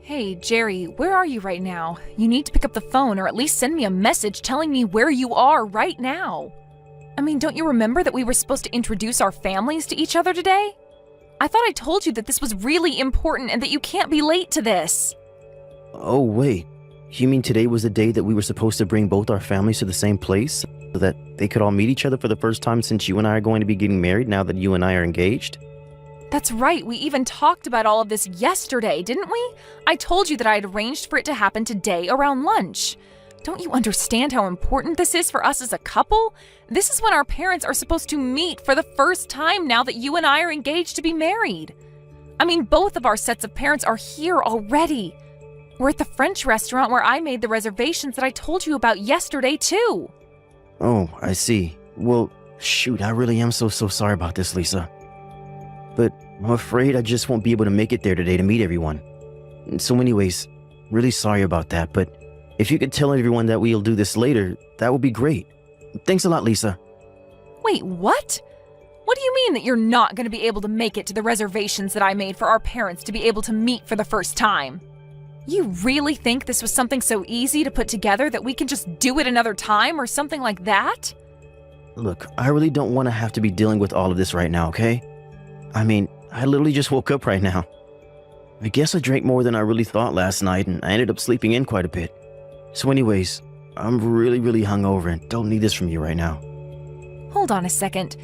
Hey, Jerry, where are you right now? You need to pick up the phone or at least send me a message telling me where you are right now. I mean, don't you remember that we were supposed to introduce our families to each other today? I thought I told you that this was really important and that you can't be late to this. Oh, wait. You mean today was the day that we were supposed to bring both our families to the same place so that they could all meet each other for the first time since you and I are going to be getting married now that you and I are engaged? That's right, we even talked about all of this yesterday, didn't we? I told you that I had arranged for it to happen today around lunch. Don't you understand how important this is for us as a couple? This is when our parents are supposed to meet for the first time now that you and I are engaged to be married. I mean, both of our sets of parents are here already. We're at the French restaurant where I made the reservations that I told you about yesterday, too. Oh, I see. Well, shoot, I really am so sorry about this, Lisa. But I'm afraid I just won't be able to make it there today to meet everyone. So anyways, really sorry about that, but if you could tell everyone that we'll do this later, that would be great. Thanks a lot, Lisa. Wait, what? What do you mean that you're not going to be able to make it to the reservations that I made for our parents to be able to meet for the first time? You really think this was something so easy to put together that we can just do it another time or something like that? Look, I really don't want to have to be dealing with all of this right now, okay? I mean, I literally just woke up right now. I guess I drank more than I really thought last night and I ended up sleeping in quite a bit. So anyways, I'm really hungover and don't need this from you right now. Hold on a second.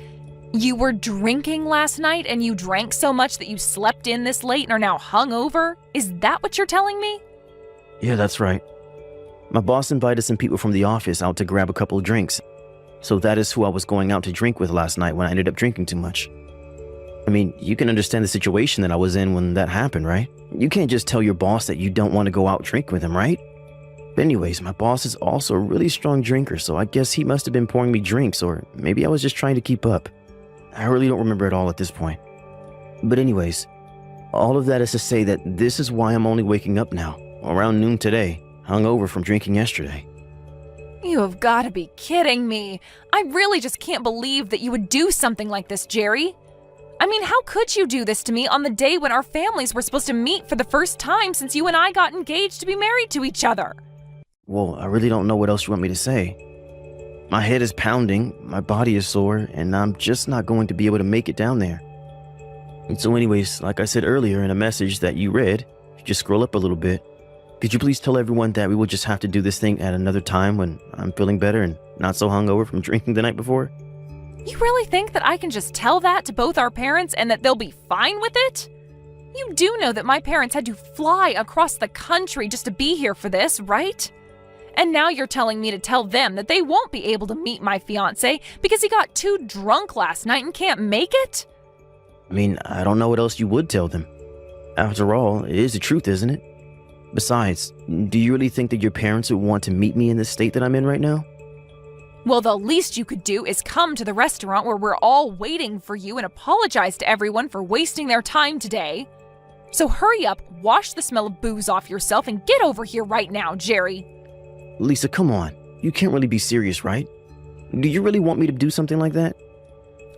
You were drinking last night and you drank so much that you slept in this late and are now hungover? Is that what you're telling me? Yeah, that's right. My boss invited some people from the office out to grab a couple of drinks. So that is who I was going out to drink with last night when I ended up drinking too much. I mean, you can understand the situation that I was in when that happened, right? You can't just tell your boss that you don't want to go out drink with him, right? But anyways, my boss is also a really strong drinker, so I guess he must have been pouring me drinks, or maybe I was just trying to keep up. I really don't remember it all at this point. But anyways, all of that is to say that this is why I'm only waking up now, around noon today, hungover from drinking yesterday. You have got to be kidding me. I really just can't believe that you would do something like this, Jerry. I mean, how could you do this to me on the day when our families were supposed to meet for the first time since you and I got engaged to be married to each other? Well, I really don't know what else you want me to say. My head is pounding, my body is sore, and I'm just not going to be able to make it down there. And so anyways, like I said earlier in a message that you read, if you just scroll up a little bit, could you please tell everyone that we will just have to do this thing at another time when I'm feeling better and not so hungover from drinking the night before? You really think that I can just tell that to both our parents and that they'll be fine with it? You do know that my parents had to fly across the country just to be here for this, right? And now you're telling me to tell them that they won't be able to meet my fiance because he got too drunk last night and can't make it? I mean, I don't know what else you would tell them. After all, it is the truth, isn't it? Besides, do you really think that your parents would want to meet me in the state that I'm in right now? Well, the least you could do is come to the restaurant where we're all waiting for you and apologize to everyone for wasting their time today. So hurry up, wash the smell of booze off yourself, and get over here right now, Jerry. Lisa, come on. You can't really be serious, right? Do you really want me to do something like that?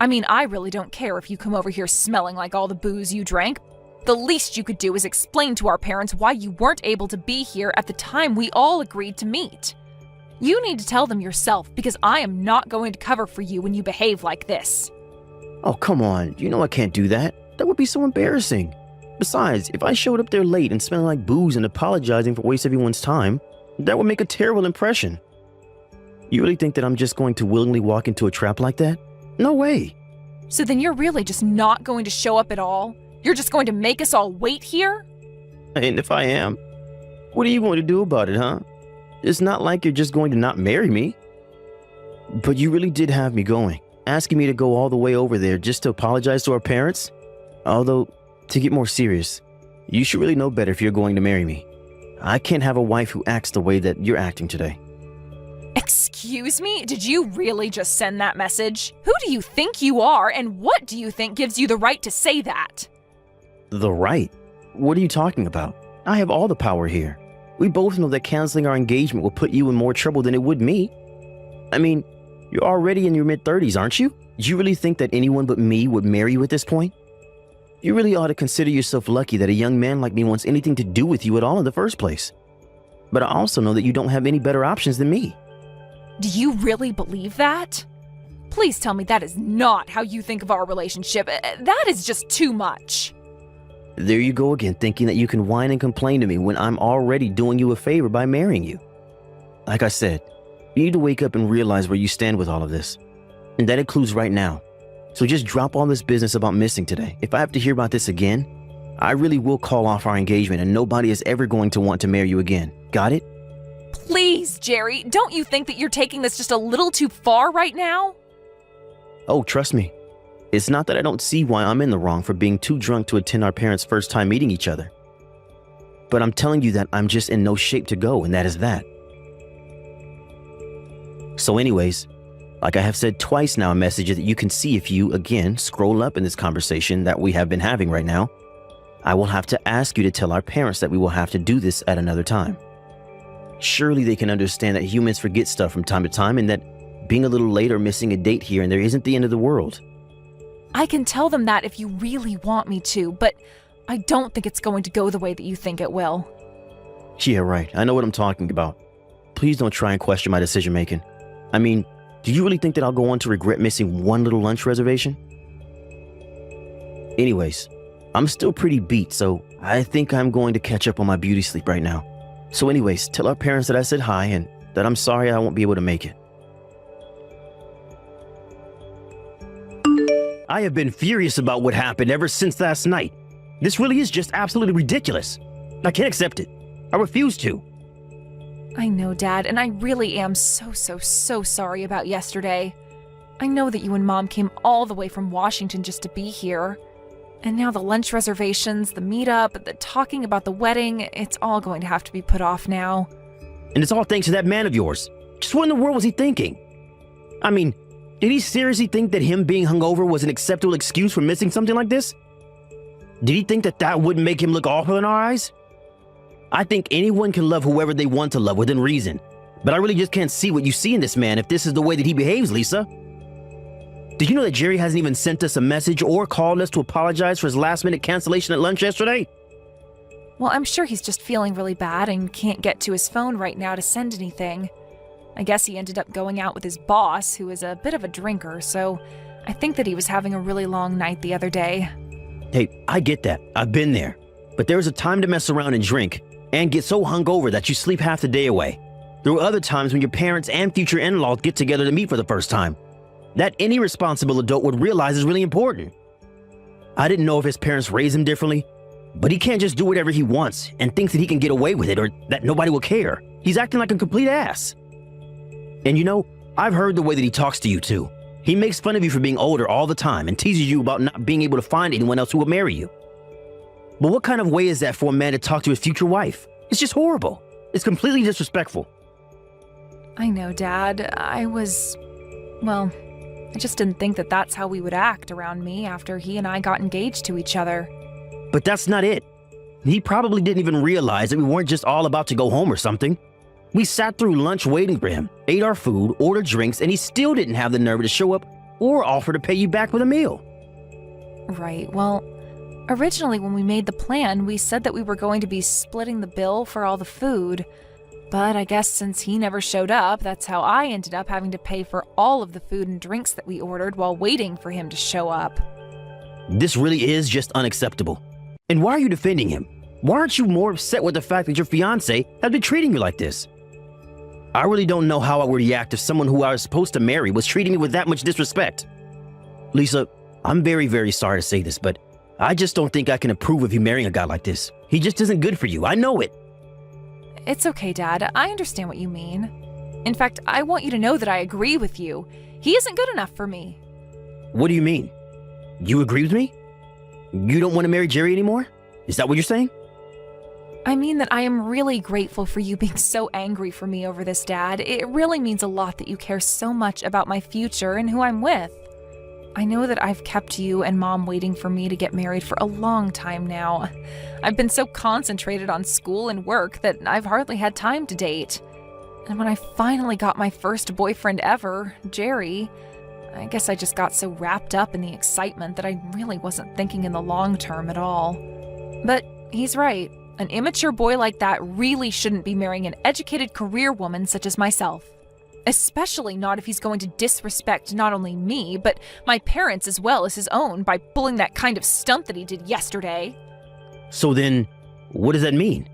I mean, I really don't care if you come over here smelling like all the booze you drank. The least you could do is explain to our parents why you weren't able to be here at the time we all agreed to meet. You need to tell them yourself because I am not going to cover for you when you behave like this. Oh, come on. You know I can't do that. That would be so embarrassing. Besides, if I showed up there late and smelling like booze and apologizing for wasting everyone's time, that would make a terrible impression. You really think that I'm just going to willingly walk into a trap like that? No way. So then you're really just not going to show up at all? You're just going to make us all wait here? And if I am, what are you going to do about it, huh? It's not like you're just going to not marry me. But you really did have me going, asking me to go all the way over there just to apologize to our parents? Although, to get more serious, you should really know better if you're going to marry me. I can't have a wife who acts the way that you're acting today. Excuse me? Did you really just send that message? Who do you think you are, and what do you think gives you the right to say that? The right? What are you talking about? I have all the power here. We both know that canceling our engagement will put you in more trouble than it would me. I mean, you're already in your mid-30s, aren't you? Do you really think that anyone but me would marry you at this point? You really ought to consider yourself lucky that a young man like me wants anything to do with you at all in the first place. But I also know that you don't have any better options than me. Do you really believe that? Please tell me that is not how you think of our relationship. That is just too much. There you go again, thinking that you can whine and complain to me when I'm already doing you a favor by marrying you. Like I said, you need to wake up and realize where you stand with all of this. And that includes right now. So just drop all this business about missing today. If I have to hear about this again, I really will call off our engagement and nobody is ever going to want to marry you again. Got it? Please, Jerry, don't you think that you're taking this just a little too far right now? Oh, trust me. It's not that I don't see why I'm in the wrong for being too drunk to attend our parents' first time meeting each other. But I'm telling you that I'm just in no shape to go, and that is that. So anyways, like I have said twice now in messages that you can see if you, again, scroll up in this conversation that we have been having right now, I will have to ask you to tell our parents that we will have to do this at another time. Surely they can understand that humans forget stuff from time to time and that being a little late or missing a date here and there isn't the end of the world. I can tell them that if you really want me to, but I don't think it's going to go the way that you think it will. Yeah, right. I know what I'm talking about. Please don't try and question my decision making. I mean, do you really think that I'll go on to regret missing one little lunch reservation? Anyways, I'm still pretty beat, so I think I'm going to catch up on my beauty sleep right now. So anyways, tell our parents that I said hi and that I'm sorry I won't be able to make it. I have been furious about what happened ever since last night. This really is just absolutely ridiculous. I can't accept it. I refuse to. I know, Dad, and I really am so sorry about yesterday. I know that you and Mom came all the way from Washington just to be here. And now the lunch reservations, the meetup, the talking about the wedding, it's all going to have to be put off now. And it's all thanks to that man of yours. Just what in the world was he thinking? I mean, did he seriously think that him being hungover was an acceptable excuse for missing something like this? Did he think that that wouldn't make him look awful in our eyes? I think anyone can love whoever they want to love within reason, but I really just can't see what you see in this man if this is the way that he behaves, Lisa. Did you know that Jerry hasn't even sent us a message or called us to apologize for his last-minute cancellation at lunch yesterday? Well, I'm sure he's just feeling really bad and can't get to his phone right now to send anything. I guess he ended up going out with his boss, who is a bit of a drinker, so I think that he was having a really long night the other day. Hey, I get that. I've been there. But there's a time to mess around and drink and get so hungover that you sleep half the day away. There were other times when your parents and future in-laws get together to meet for the first time. That any responsible adult would realize is really important. I didn't know if his parents raised him differently, but he can't just do whatever he wants and thinks that he can get away with it or that nobody will care. He's acting like a complete ass. And you know, I've heard the way that he talks to you too. He makes fun of you for being older all the time and teases you about not being able to find anyone else who will marry you. But what kind of way is that for a man to talk to his future wife? It's just horrible. It's completely disrespectful. I know, Dad. Well, I just didn't think that that's how we would act around me after he and I got engaged to each other. But that's not it. He probably didn't even realize that we weren't just all about to go home or something. We sat through lunch waiting for him, ate our food, ordered drinks, and he still didn't have the nerve to show up or offer to pay you back with a meal. Right, well, originally when we made the plan, we said that we were going to be splitting the bill for all the food. But I guess since he never showed up, that's how I ended up having to pay for all of the food and drinks that we ordered while waiting for him to show up. This really is just unacceptable. And why are you defending him? Why aren't you more upset with the fact that your fiance has been treating you like this? I really don't know how I would react if someone who I was supposed to marry was treating me with that much disrespect. Lisa, I'm very sorry to say this, but I just don't think I can approve of you marrying a guy like this. He just isn't good for you. I know it. It's okay, Dad. I understand what you mean. In fact, I want you to know that I agree with you. He isn't good enough for me. What do you mean? You agree with me? You don't want to marry Jerry anymore? Is that what you're saying? I mean that I am really grateful for you being so angry for me over this, Dad. It really means a lot that you care so much about my future and who I'm with. I know that I've kept you and Mom waiting for me to get married for a long time now. I've been so concentrated on school and work that I've hardly had time to date. And when I finally got my first boyfriend ever, Jerry, I guess I just got so wrapped up in the excitement that I really wasn't thinking in the long term at all. But he's right. An immature boy like that really shouldn't be marrying an educated career woman such as myself. Especially not if he's going to disrespect not only me, but my parents as well as his own by pulling that kind of stunt that he did yesterday. So then, what does that mean?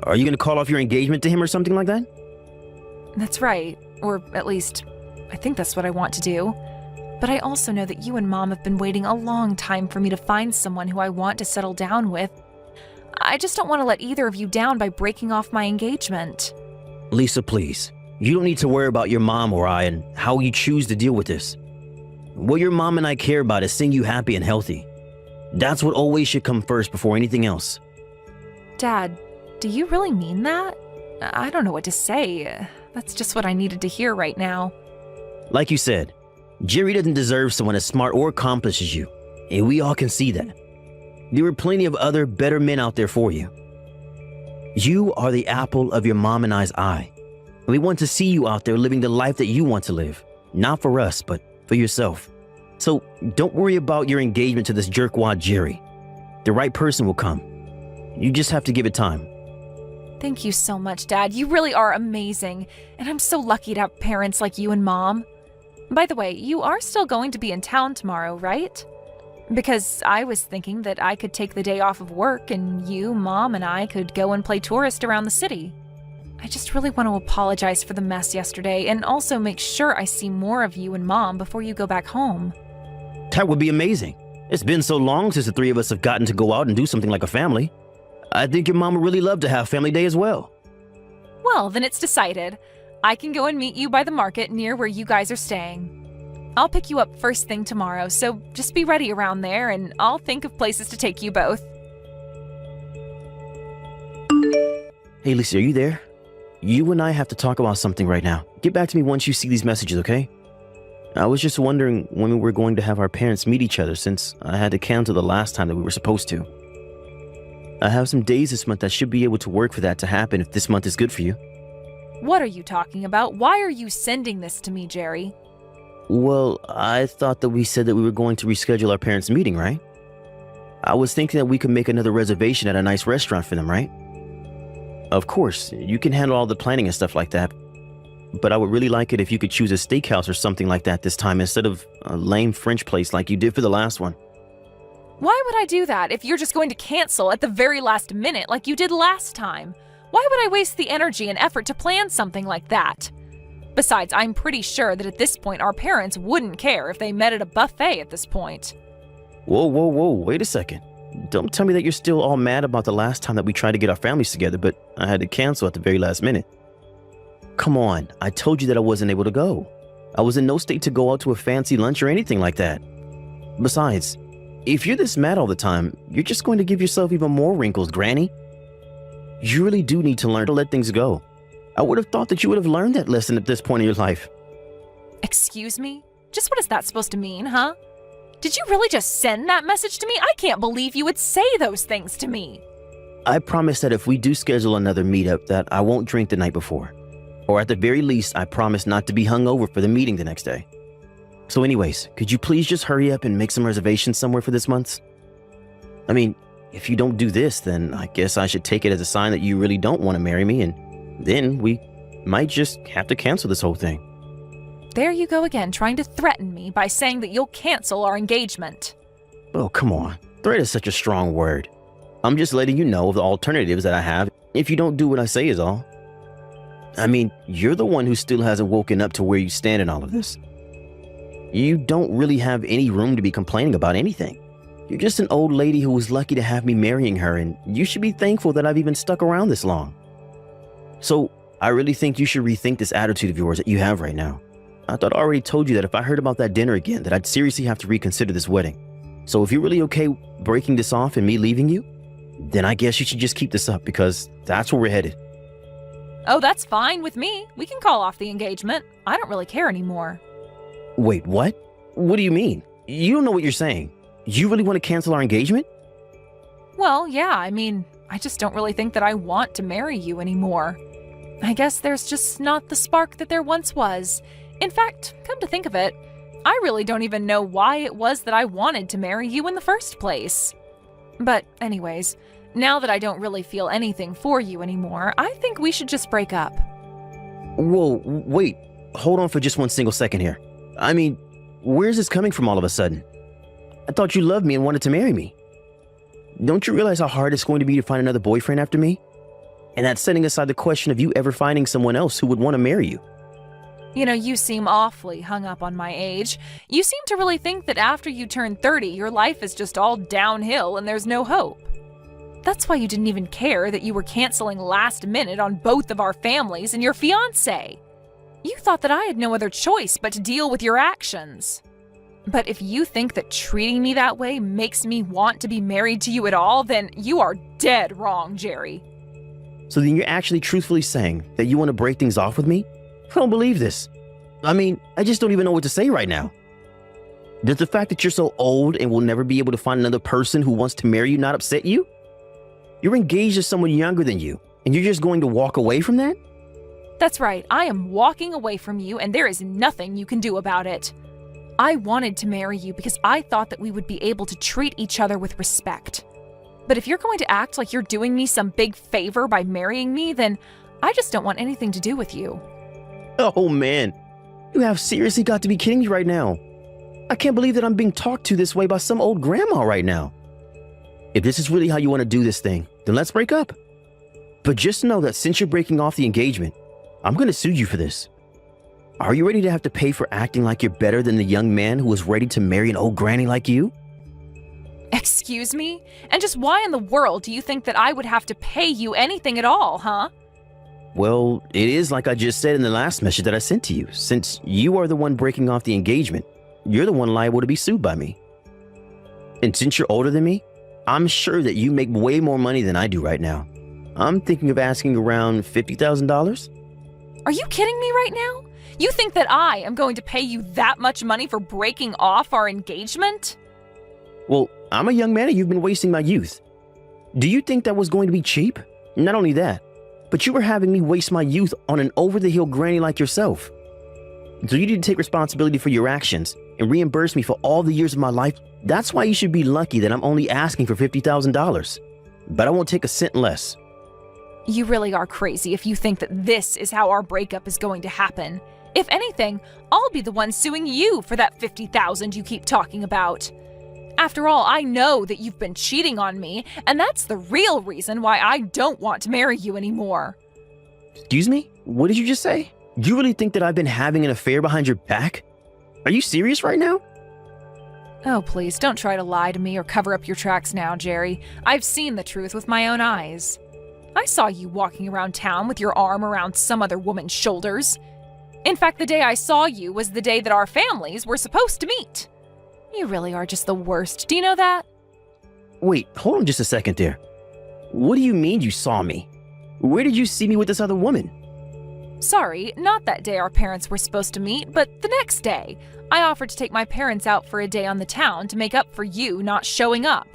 Are you going to call off your engagement to him or something like that? That's right. Or at least, I think that's what I want to do. But I also know that you and Mom have been waiting a long time for me to find someone who I want to settle down with. I just don't want to let either of you down by breaking off my engagement. Lisa, please. You don't need to worry about your mom or I and how you choose to deal with this. What your mom and I care about is seeing you happy and healthy. That's what always should come first before anything else. Dad, do you really mean that? I don't know what to say. That's just what I needed to hear right now. Like you said, Jerry doesn't deserve someone as smart or accomplished as you, and we all can see that. There are plenty of other better men out there for you. You are the apple of your mom and I's eye. And we want to see you out there living the life that you want to live. Not for us, but for yourself. So don't worry about your engagement to this jerkwad Jerry. The right person will come. You just have to give it time. Thank you so much, Dad. You really are amazing. And I'm so lucky to have parents like you and Mom. By the way, you are still going to be in town tomorrow, right? Because I was thinking that I could take the day off of work and you, Mom, and I could go and play tourist around the city. I just really want to apologize for the mess yesterday and also make sure I see more of you and Mom before you go back home. That would be amazing. It's been so long since the three of us have gotten to go out and do something like a family. I think your mom would really love to have family day as well. Well, then it's decided. I can go and meet you by the market near where you guys are staying. I'll pick you up first thing tomorrow, so just be ready around there and I'll think of places to take you both. Hey, Lisa, are you there? You and I have to talk about something right now. Get back to me once you see these messages, okay? I was just wondering when we were going to have our parents meet each other since I had to cancel the last time that we were supposed to. I have some days this month that should be able to work for that to happen if this month is good for you. What are you talking about? Why are you sending this to me, Jerry? Well, I thought that we said that we were going to reschedule our parents' meeting, right? I was thinking that we could make another reservation at a nice restaurant for them, right? Of course, you can handle all the planning and stuff like that. But I would really like it if you could choose a steakhouse or something like that this time instead of a lame French place like you did for the last one. Why would I do that if you're just going to cancel at the very last minute like you did last time? Why would I waste the energy and effort to plan something like that? Besides, I'm pretty sure that at this point our parents wouldn't care if they met at a buffet at this point. Whoa, wait a second. Don't tell me that you're still all mad about the last time that we tried to get our families together, but I had to cancel at the very last minute. Come on, I told you that I wasn't able to go. I was in no state to go out to a fancy lunch or anything like that. Besides, if you're this mad all the time, you're just going to give yourself even more wrinkles, Granny. You really do need to learn to let things go. I would have thought that you would have learned that lesson at this point in your life. Excuse me? Just what is that supposed to mean, huh? Did you really just send that message to me? I can't believe you would say those things to me. I promise that if we do schedule another meetup that I won't drink the night before. Or at the very least, I promise not to be hungover for the meeting the next day. So anyways, could you please just hurry up and make some reservations somewhere for this month? I mean, if you don't do this, then I guess I should take it as a sign that you really don't want to marry me, and then we might just have to cancel this whole thing. There you go again, trying to threaten me by saying that you'll cancel our engagement. Oh, come on. Threat is such a strong word. I'm just letting you know of the alternatives that I have if you don't do what I say is all. I mean, you're the one who still hasn't woken up to where you stand in all of this. You don't really have any room to be complaining about anything. You're just an old lady who was lucky to have me marrying her, and you should be thankful that I've even stuck around this long. So, I really think you should rethink this attitude of yours that you have right now. I thought I already told you that if I heard about that dinner again, that I'd seriously have to reconsider this wedding. So if you're really okay breaking this off and me leaving you, then I guess you should just keep this up because that's where we're headed. Oh, that's fine with me. We can call off the engagement. I don't really care anymore. Wait, what? What do you mean? You don't know what you're saying. You really want to cancel our engagement? Well, yeah, I mean, I just don't really think that I want to marry you anymore. I guess there's just not the spark that there once was. In fact, come to think of it, I really don't even know why it was that I wanted to marry you in the first place. But anyways, now that I don't really feel anything for you anymore, I think we should just break up. Whoa, wait. Hold on for just one single second here. I mean, where's this coming from all of a sudden? I thought you loved me and wanted to marry me. Don't you realize how hard it's going to be to find another boyfriend after me? And that's setting aside the question of you ever finding someone else who would want to marry you. You know, you seem awfully hung up on my age. You seem to really think that after you turn 30, your life is just all downhill and there's no hope. That's why you didn't even care that you were canceling last minute on both of our families and your fiance. You thought that I had no other choice but to deal with your actions. But if you think that treating me that way makes me want to be married to you at all, then you are dead wrong, Jerry. So then you're actually truthfully saying that you want to break things off with me? I don't believe this. I mean, I just don't even know what to say right now. Does the fact that you're so old and will never be able to find another person who wants to marry you not upset you? You're engaged to someone younger than you, and you're just going to walk away from that? That's right, I am walking away from you, and there is nothing you can do about it. I wanted to marry you because I thought that we would be able to treat each other with respect. But if you're going to act like you're doing me some big favor by marrying me, then I just don't want anything to do with you. Oh man, you have seriously got to be kidding me right now. I can't believe that I'm being talked to this way by some old grandma right now. If this is really how you want to do this thing, then let's break up. But just know that since you're breaking off the engagement, I'm going to sue you for this. Are you ready to have to pay for acting like you're better than the young man who was ready to marry an old granny like you? Excuse me? And just why in the world do you think that I would have to pay you anything at all, huh? Well, it is like I just said in the last message that I sent to you. Since you are the one breaking off the engagement, you're the one liable to be sued by me. And since you're older than me, I'm sure that you make way more money than I do right now. I'm thinking of asking around $50,000. Are you kidding me right now? You think that I am going to pay you that much money for breaking off our engagement? Well, I'm a young man and you've been wasting my youth. Do you think that was going to be cheap? Not only that, but you were having me waste my youth on an over-the-hill granny like yourself. So you need to take responsibility for your actions and reimburse me for all the years of my life. That's why you should be lucky that I'm only asking for $50,000. But I won't take a cent less. You really are crazy if you think that this is how our breakup is going to happen. If anything, I'll be the one suing you for that $50,000 you keep talking about. After all, I know that you've been cheating on me, and that's the real reason why I don't want to marry you anymore. Excuse me? What did you just say? You really think that I've been having an affair behind your back? Are you serious right now? Oh, please, don't try to lie to me or cover up your tracks now, Jerry. I've seen the truth with my own eyes. I saw you walking around town with your arm around some other woman's shoulders. In fact, the day I saw you was the day that our families were supposed to meet. You really are just the worst. Do you know that? Wait, hold on just a second there. What do you mean you saw me? Where did you see me with this other woman? Sorry, not that day our parents were supposed to meet, but the next day. I offered to take my parents out for a day on the town to make up for you not showing up.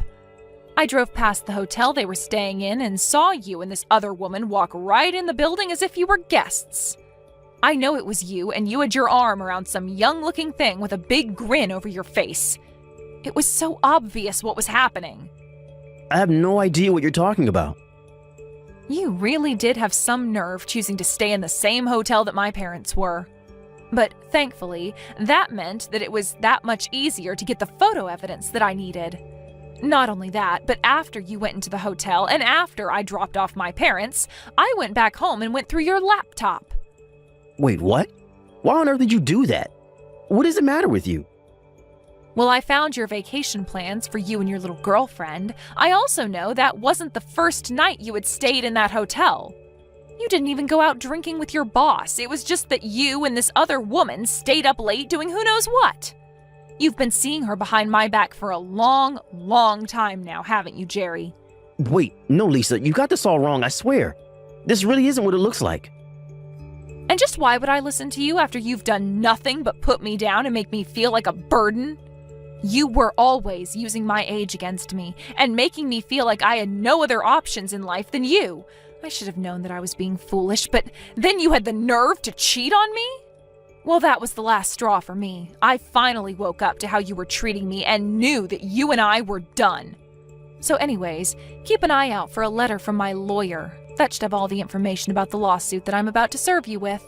I drove past the hotel they were staying in and saw you and this other woman walk right in the building as if you were guests. I know it was you, and you had your arm around some young-looking thing with a big grin over your face. It was so obvious what was happening. I have no idea what you're talking about. You really did have some nerve choosing to stay in the same hotel that my parents were. But thankfully, that meant that it was that much easier to get the photo evidence that I needed. Not only that, but after you went into the hotel and after I dropped off my parents, I went back home and went through your laptop. Wait, what? Why on earth did you do that? What is the matter with you? Well, I found your vacation plans for you and your little girlfriend. I also know that wasn't the first night you had stayed in that hotel. You didn't even go out drinking with your boss. It was just that you and this other woman stayed up late doing who knows what. You've been seeing her behind my back for a long, long time now, haven't you, Jerry? Wait, no, Lisa, you got this all wrong, I swear. This really isn't what it looks like. And just why would I listen to you after you've done nothing but put me down and make me feel like a burden? You were always using my age against me and making me feel like I had no other options in life than you. I should have known that I was being foolish, but then you had the nerve to cheat on me? Well, that was the last straw for me. I finally woke up to how you were treating me and knew that you and I were done. So anyways, keep an eye out for a letter from my lawyer. That should have all the information about the lawsuit that I'm about to serve you with.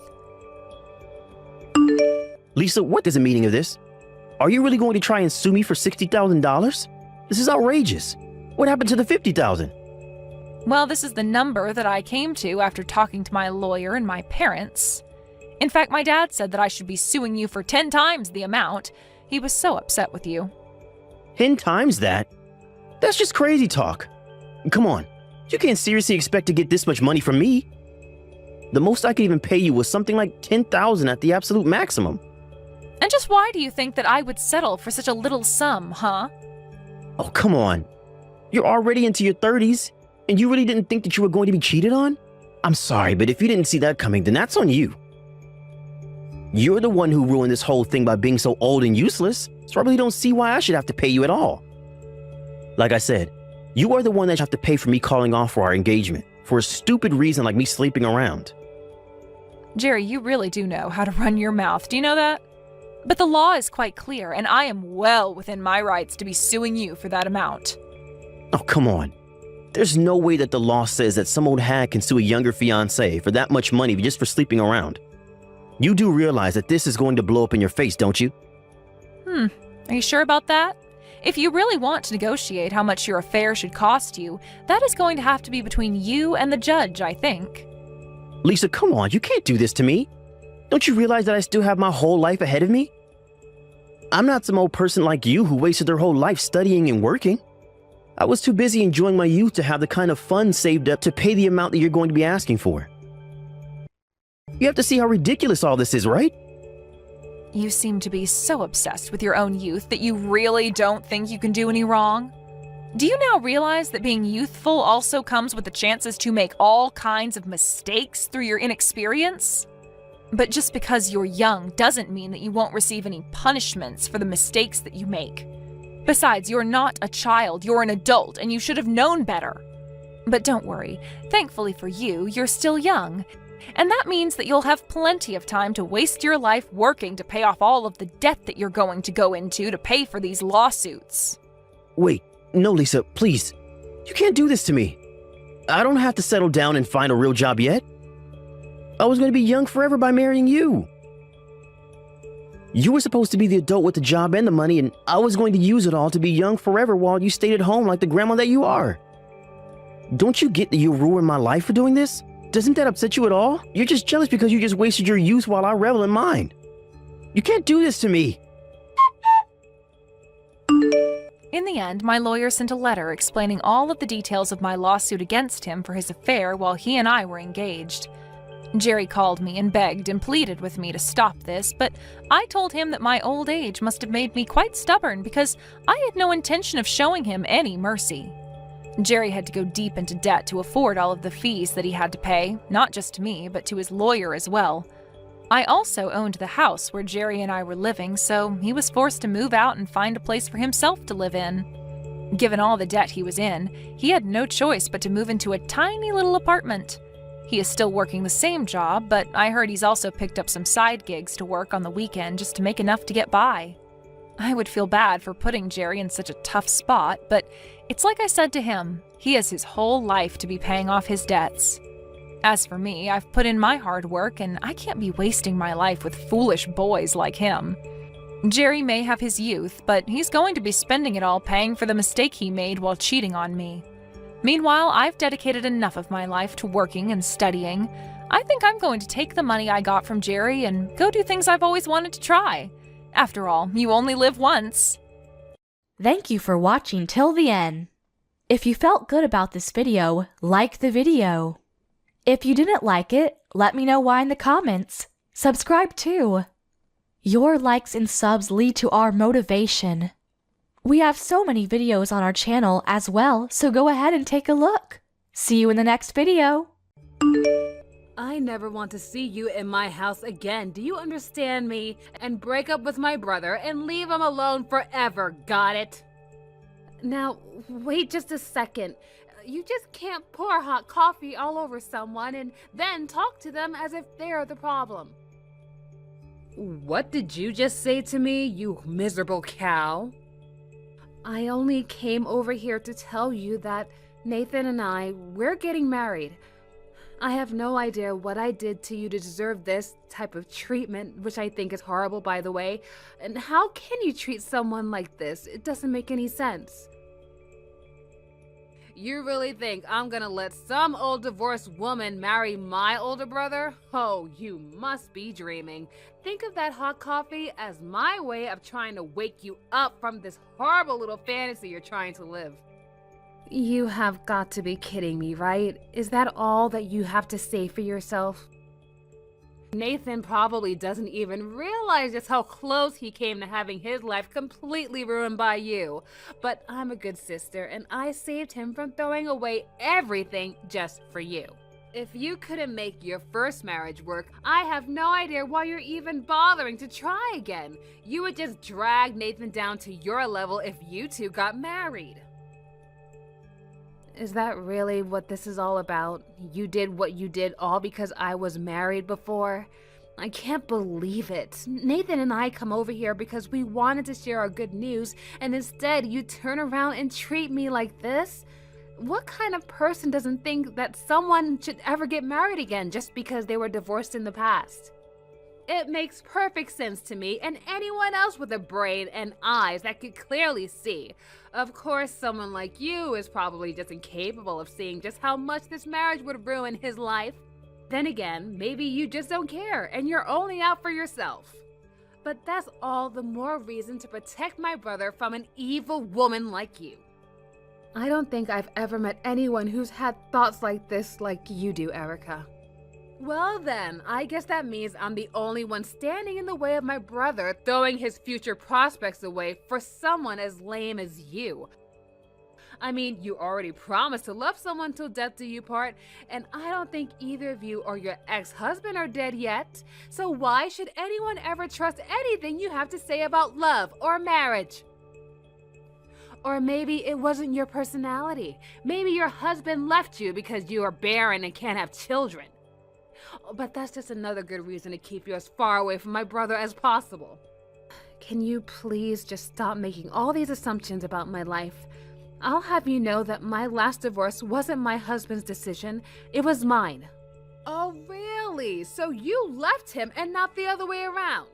Lisa, what is the meaning of this? Are you really going to try and sue me for $60,000? This is outrageous. What happened to the $50,000? Well, this is the number that I came to after talking to my lawyer and my parents. In fact, my dad said that I should be suing you for 10 times the amount. He was so upset with you. 10 times that? That's just crazy talk. Come on, you can't seriously expect to get this much money from me. The most I could even pay you was something like $10,000 at the absolute maximum. And just why do you think that I would settle for such a little sum, huh? Oh, come on. You're already into your 30s, and you really didn't think that you were going to be cheated on? I'm sorry, but if you didn't see that coming, then that's on you. You're the one who ruined this whole thing by being so old and useless, so I really don't see why I should have to pay you at all. Like I said, you are the one that should have to pay for me calling off for our engagement, for a stupid reason like me sleeping around. Jerry, you really do know how to run your mouth, do you know that? But the law is quite clear, and I am well within my rights to be suing you for that amount. Oh, come on. There's no way that the law says that some old hag can sue a younger fiance for that much money just for sleeping around. You do realize that this is going to blow up in your face, don't you? Are you sure about that? If you really want to negotiate how much your affair should cost you, that is going to have to be between you and the judge, I think. Lisa, come on, you can't do this to me. Don't you realize that I still have my whole life ahead of me? I'm not some old person like you who wasted their whole life studying and working. I was too busy enjoying my youth to have the kind of funds saved up to pay the amount that you're going to be asking for. You have to see how ridiculous all this is, right? You seem to be so obsessed with your own youth that you really don't think you can do any wrong. Do you now realize that being youthful also comes with the chances to make all kinds of mistakes through your inexperience? But just because you're young doesn't mean that you won't receive any punishments for the mistakes that you make. Besides, you're not a child, you're an adult, and you should have known better. But don't worry, thankfully for you, you're still young. And that means that you'll have plenty of time to waste your life working to pay off all of the debt that you're going to go into to pay for these lawsuits. Wait, no, Lisa, please. You can't do this to me. I don't have to settle down and find a real job yet. I was going to be young forever by marrying you. You were supposed to be the adult with the job and the money, and I was going to use it all to be young forever while you stayed at home like the grandma that you are. Don't you get that you ruined my life for doing this? Doesn't that upset you at all? You're just jealous because you just wasted your youth while I revel in mine. You can't do this to me. In the end, my lawyer sent a letter explaining all of the details of my lawsuit against him for his affair while he and I were engaged. Jerry called me and begged and pleaded with me to stop this, but I told him that my old age must have made me quite stubborn because I had no intention of showing him any mercy. Jerry had to go deep into debt to afford all of the fees that he had to pay, not just to me, but to his lawyer as well. I also owned the house where Jerry and I were living, so he was forced to move out and find a place for himself to live in. Given all the debt he was in, he had no choice but to move into a tiny little apartment. He is still working the same job, but I heard he's also picked up some side gigs to work on the weekend just to make enough to get by. I would feel bad for putting Jerry in such a tough spot, but it's like I said to him, he has his whole life to be paying off his debts. As for me, I've put in my hard work, and I can't be wasting my life with foolish boys like him. Jerry may have his youth, but he's going to be spending it all paying for the mistake he made while cheating on me. Meanwhile, I've dedicated enough of my life to working and studying. I think I'm going to take the money I got from Jerry and go do things I've always wanted to try. After all, you only live once. Thank you for watching till the end. If you felt good about this video, like the video. If you didn't like it, let me know why in the comments. Subscribe too. Your likes and subs lead to our motivation. We have so many videos on our channel as well, so go ahead and take a look. See you in the next video. I never want to see you in my house again, do you understand me? And break up with my brother and leave him alone forever, got it? Now, wait just a second. You just can't pour hot coffee all over someone and then talk to them as if they're the problem. What did you just say to me, you miserable cow? I only came over here to tell you that Nathan and we're getting married. I have no idea what I did to you to deserve this type of treatment, which I think is horrible, by the way. And how can you treat someone like this? It doesn't make any sense. You really think I'm gonna let some old divorced woman marry my older brother? Oh, you must be dreaming. Think of that hot coffee as my way of trying to wake you up from this horrible little fantasy you're trying to live. You have got to be kidding me, right? Is that all that you have to say for yourself? Nathan probably doesn't even realize just how close he came to having his life completely ruined by you. But I'm a good sister, and I saved him from throwing away everything just for you. If you couldn't make your first marriage work, I have no idea why you're even bothering to try again. You would just drag Nathan down to your level if you two got married. Is that really what this is all about? You did what you did all because I was married before? I can't believe it. Nathan and I come over here because we wanted to share our good news, and instead you turn around and treat me like this? What kind of person doesn't think that someone should ever get married again just because they were divorced in the past? It makes perfect sense to me and anyone else with a brain and eyes that could clearly see. Of course, someone like you is probably just incapable of seeing just how much this marriage would ruin his life. Then again, maybe you just don't care and you're only out for yourself. But that's all the more reason to protect my brother from an evil woman like you. I don't think I've ever met anyone who's had thoughts like this like you do, Erica. Well then, I guess that means I'm the only one standing in the way of my brother throwing his future prospects away for someone as lame as you. I mean, you already promised to love someone till death do you part, and I don't think either of you or your ex-husband are dead yet. So why should anyone ever trust anything you have to say about love or marriage? Or maybe it wasn't your personality. Maybe your husband left you because you are barren and can't have children. But that's just another good reason to keep you as far away from my brother as possible. Can you please just stop making all these assumptions about my life? I'll have you know that my last divorce wasn't my husband's decision, it was mine. Oh, really? So you left him and not the other way around?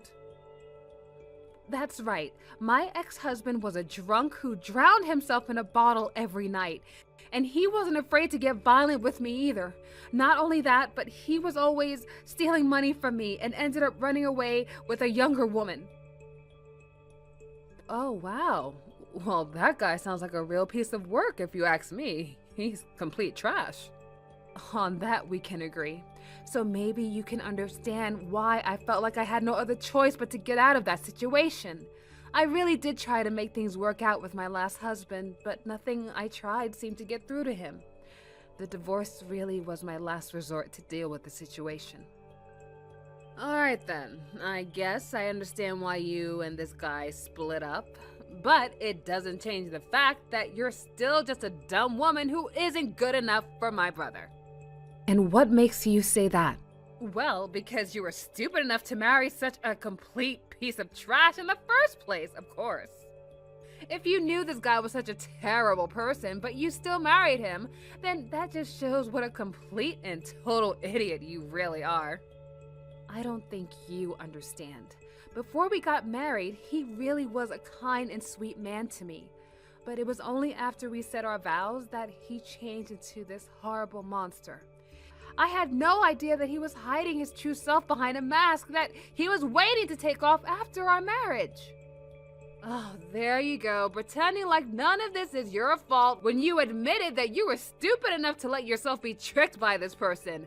That's right. My ex-husband was a drunk who drowned himself in a bottle every night. And he wasn't afraid to get violent with me either. Not only that, but he was always stealing money from me and ended up running away with a younger woman. Oh, wow. Well, that guy sounds like a real piece of work if you ask me. He's complete trash. On that we can agree. So maybe you can understand why I felt like I had no other choice but to get out of that situation. I really did try to make things work out with my last husband, but nothing I tried seemed to get through to him. The divorce really was my last resort to deal with the situation. Alright then, I guess I understand why you and this guy split up, but it doesn't change the fact that you're still just a dumb woman who isn't good enough for my brother. And what makes you say that? Well, because you were stupid enough to marry such a complete piece of trash in the first place, of course. If you knew this guy was such a terrible person, but you still married him, then that just shows what a complete and total idiot you really are. I don't think you understand. Before we got married, he really was a kind and sweet man to me. But it was only after we said our vows that he changed into this horrible monster. I had no idea that he was hiding his true self behind a mask that he was waiting to take off after our marriage. Oh, there you go, pretending like none of this is your fault when you admitted that you were stupid enough to let yourself be tricked by this person.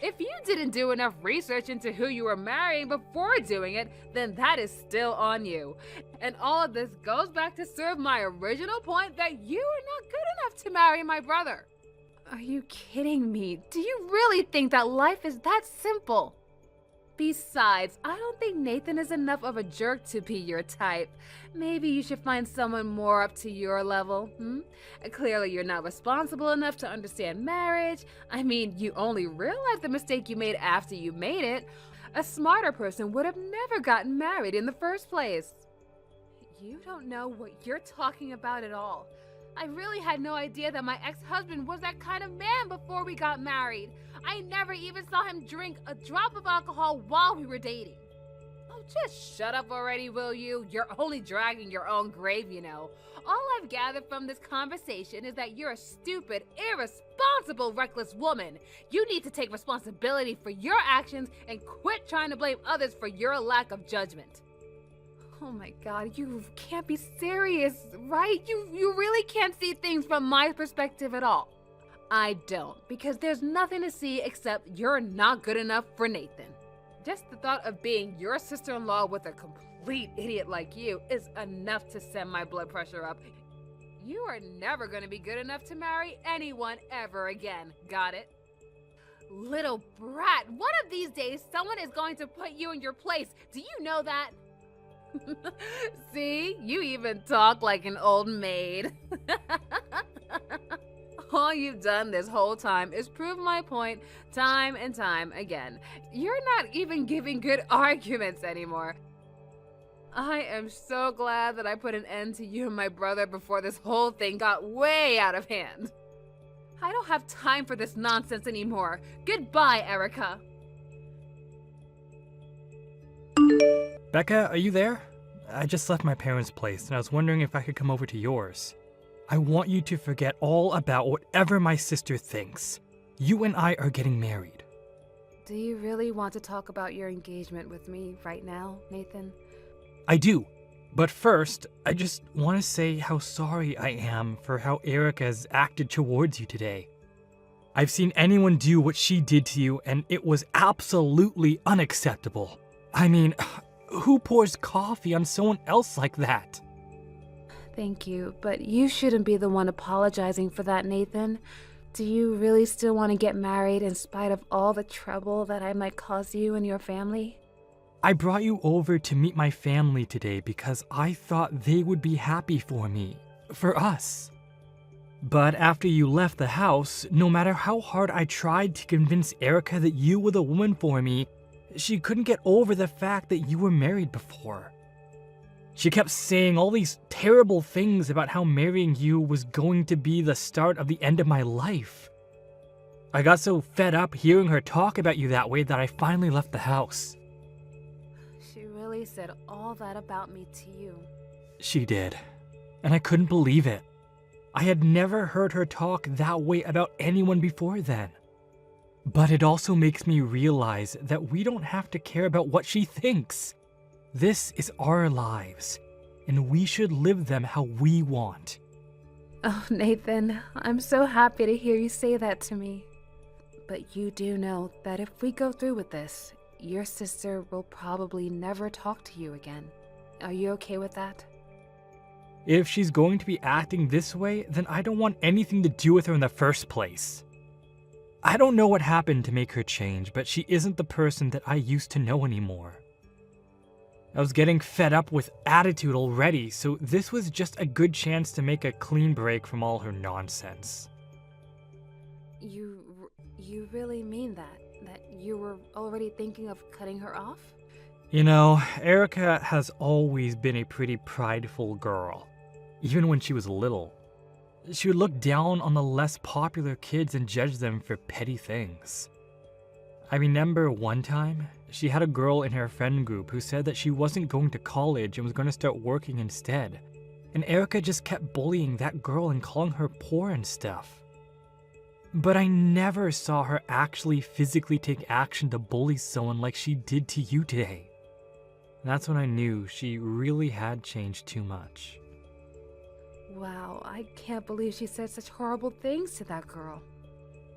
If you didn't do enough research into who you were marrying before doing it, then that is still on you. And all of this goes back to serve my original point that you are not good enough to marry my brother. Are you kidding me? Do you really think that life is that simple? Besides, I don't think Nathan is enough of a jerk to be your type. Maybe you should find someone more up to your level, Clearly you're not responsible enough to understand marriage. I mean, you only realized the mistake you made after you made it. A smarter person would have never gotten married in the first place. You don't know what you're talking about at all. I really had no idea that my ex-husband was that kind of man before we got married. I never even saw him drink a drop of alcohol while we were dating. Oh, just shut up already, will you? You're only dragging your own grave, you know. All I've gathered from this conversation is that you're a stupid, irresponsible, reckless woman. You need to take responsibility for your actions and quit trying to blame others for your lack of judgment. Oh my God, you can't be serious, right? You really can't see things from my perspective at all. I don't, because there's nothing to see except you're not good enough for Nathan. Just the thought of being your sister-in-law with a complete idiot like you is enough to send my blood pressure up. You are never going to be good enough to marry anyone ever again. Got it? Little brat, one of these days someone is going to put you in your place. Do you know that? See, you even talk like an old maid. All you've done this whole time is prove my point time and time again. You're not even giving good arguments anymore. I am so glad that I put an end to you and my brother before this whole thing got way out of hand. I don't have time for this nonsense anymore. Goodbye, Erica. Becca, are you there? I just left my parents' place and I was wondering if I could come over to yours. I want you to forget all about whatever my sister thinks. You and I are getting married. Do you really want to talk about your engagement with me right now, Nathan? I do. But first, I just want to say how sorry I am for how Erica has acted towards you today. I've seen anyone do what she did to you and it was absolutely unacceptable. I mean, who pours coffee on someone else like that? Thank you, but you shouldn't be the one apologizing for that, Nathan. Do you really still want to get married in spite of all the trouble that I might cause you and your family? I brought you over to meet my family today because I thought they would be happy for me, for us. But after you left the house, no matter how hard I tried to convince Erica that you were the woman for me, she couldn't get over the fact that you were married before. She kept saying all these terrible things about how marrying you was going to be the start of the end of my life. I got so fed up hearing her talk about you that way that I finally left the house. She really said all that about me to you. She did, and I couldn't believe it. I had never heard her talk that way about anyone before then. But it also makes me realize that we don't have to care about what she thinks. This is our lives, and we should live them how we want. Oh, Nathan, I'm so happy to hear you say that to me. But you do know that if we go through with this, your sister will probably never talk to you again. Are you okay with that? If she's going to be acting this way, then I don't want anything to do with her in the first place. I don't know what happened to make her change, but she isn't the person that I used to know anymore. I was getting fed up with attitude already, so this was just a good chance to make a clean break from all her nonsense. You really mean that? That you were already thinking of cutting her off? You know, Erica has always been a pretty prideful girl, even when she was little. She would look down on the less popular kids and judge them for petty things. I remember one time, she had a girl in her friend group who said that she wasn't going to college and was going to start working instead. And Erica just kept bullying that girl and calling her poor and stuff. But I never saw her actually physically take action to bully someone like she did to you today. That's when I knew she really had changed too much. Wow, I can't believe she said such horrible things to that girl.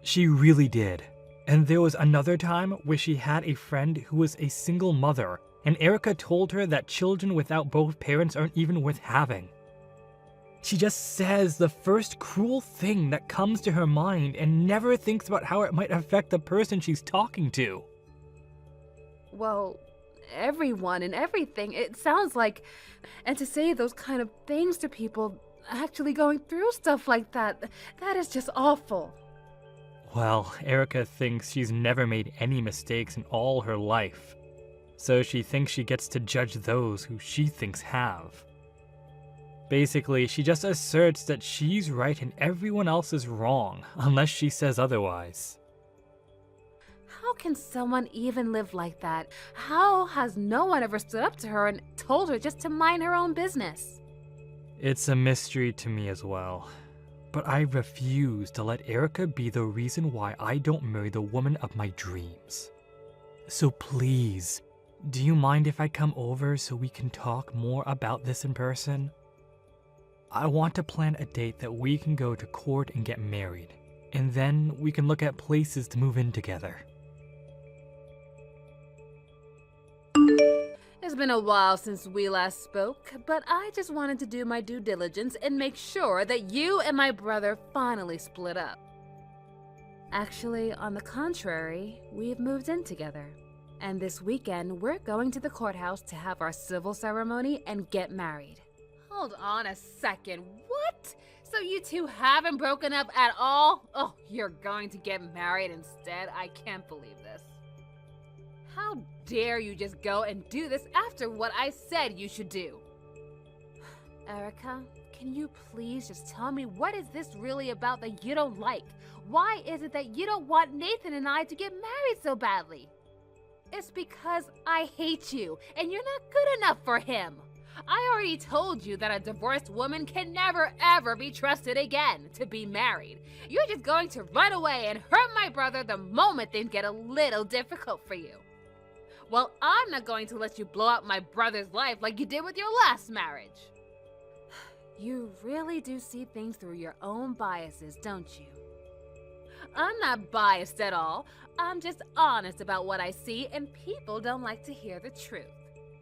She really did. And there was another time where she had a friend who was a single mother, and Erica told her that children without both parents aren't even worth having. She just says the first cruel thing that comes to her mind and never thinks about how it might affect the person she's talking to. Well, everyone and everything, it sounds like. And to say those kind of things to people actually going through stuff like that, that is just awful. Well, Erica thinks she's never made any mistakes in all her life. So she thinks she gets to judge those who she thinks have. Basically, she just asserts that she's right and everyone else is wrong, unless she says otherwise. How can someone even live like that? How has no one ever stood up to her and told her just to mind her own business? It's a mystery to me as well. But I refuse to let Erica be the reason why I don't marry the woman of my dreams. So please, do you mind if I come over so we can talk more about this in person? I want to plan a date that we can go to court and get married, and then we can look at places to move in together. It's been a while since we last spoke, but I just wanted to do my due diligence and make sure that you and my brother finally split up. Actually, on the contrary, we've moved in together. And this weekend, we're going to the courthouse to have our civil ceremony and get married. Hold on a second, what? So you two haven't broken up at all? Oh, you're going to get married instead? I can't believe this. How dare you just go and do this after what I said you should do? Erica, can you please just tell me what is this really about that you don't like? Why is it that you don't want Nathan and I to get married so badly? It's because I hate you and you're not good enough for him. I already told you that a divorced woman can never ever be trusted again to be married. You're just going to run away and hurt my brother the moment things get a little difficult for you. Well, I'm not going to let you blow up my brother's life like you did with your last marriage. You really do see things through your own biases, don't you? I'm not biased at all. I'm just honest about what I see, and people don't like to hear the truth.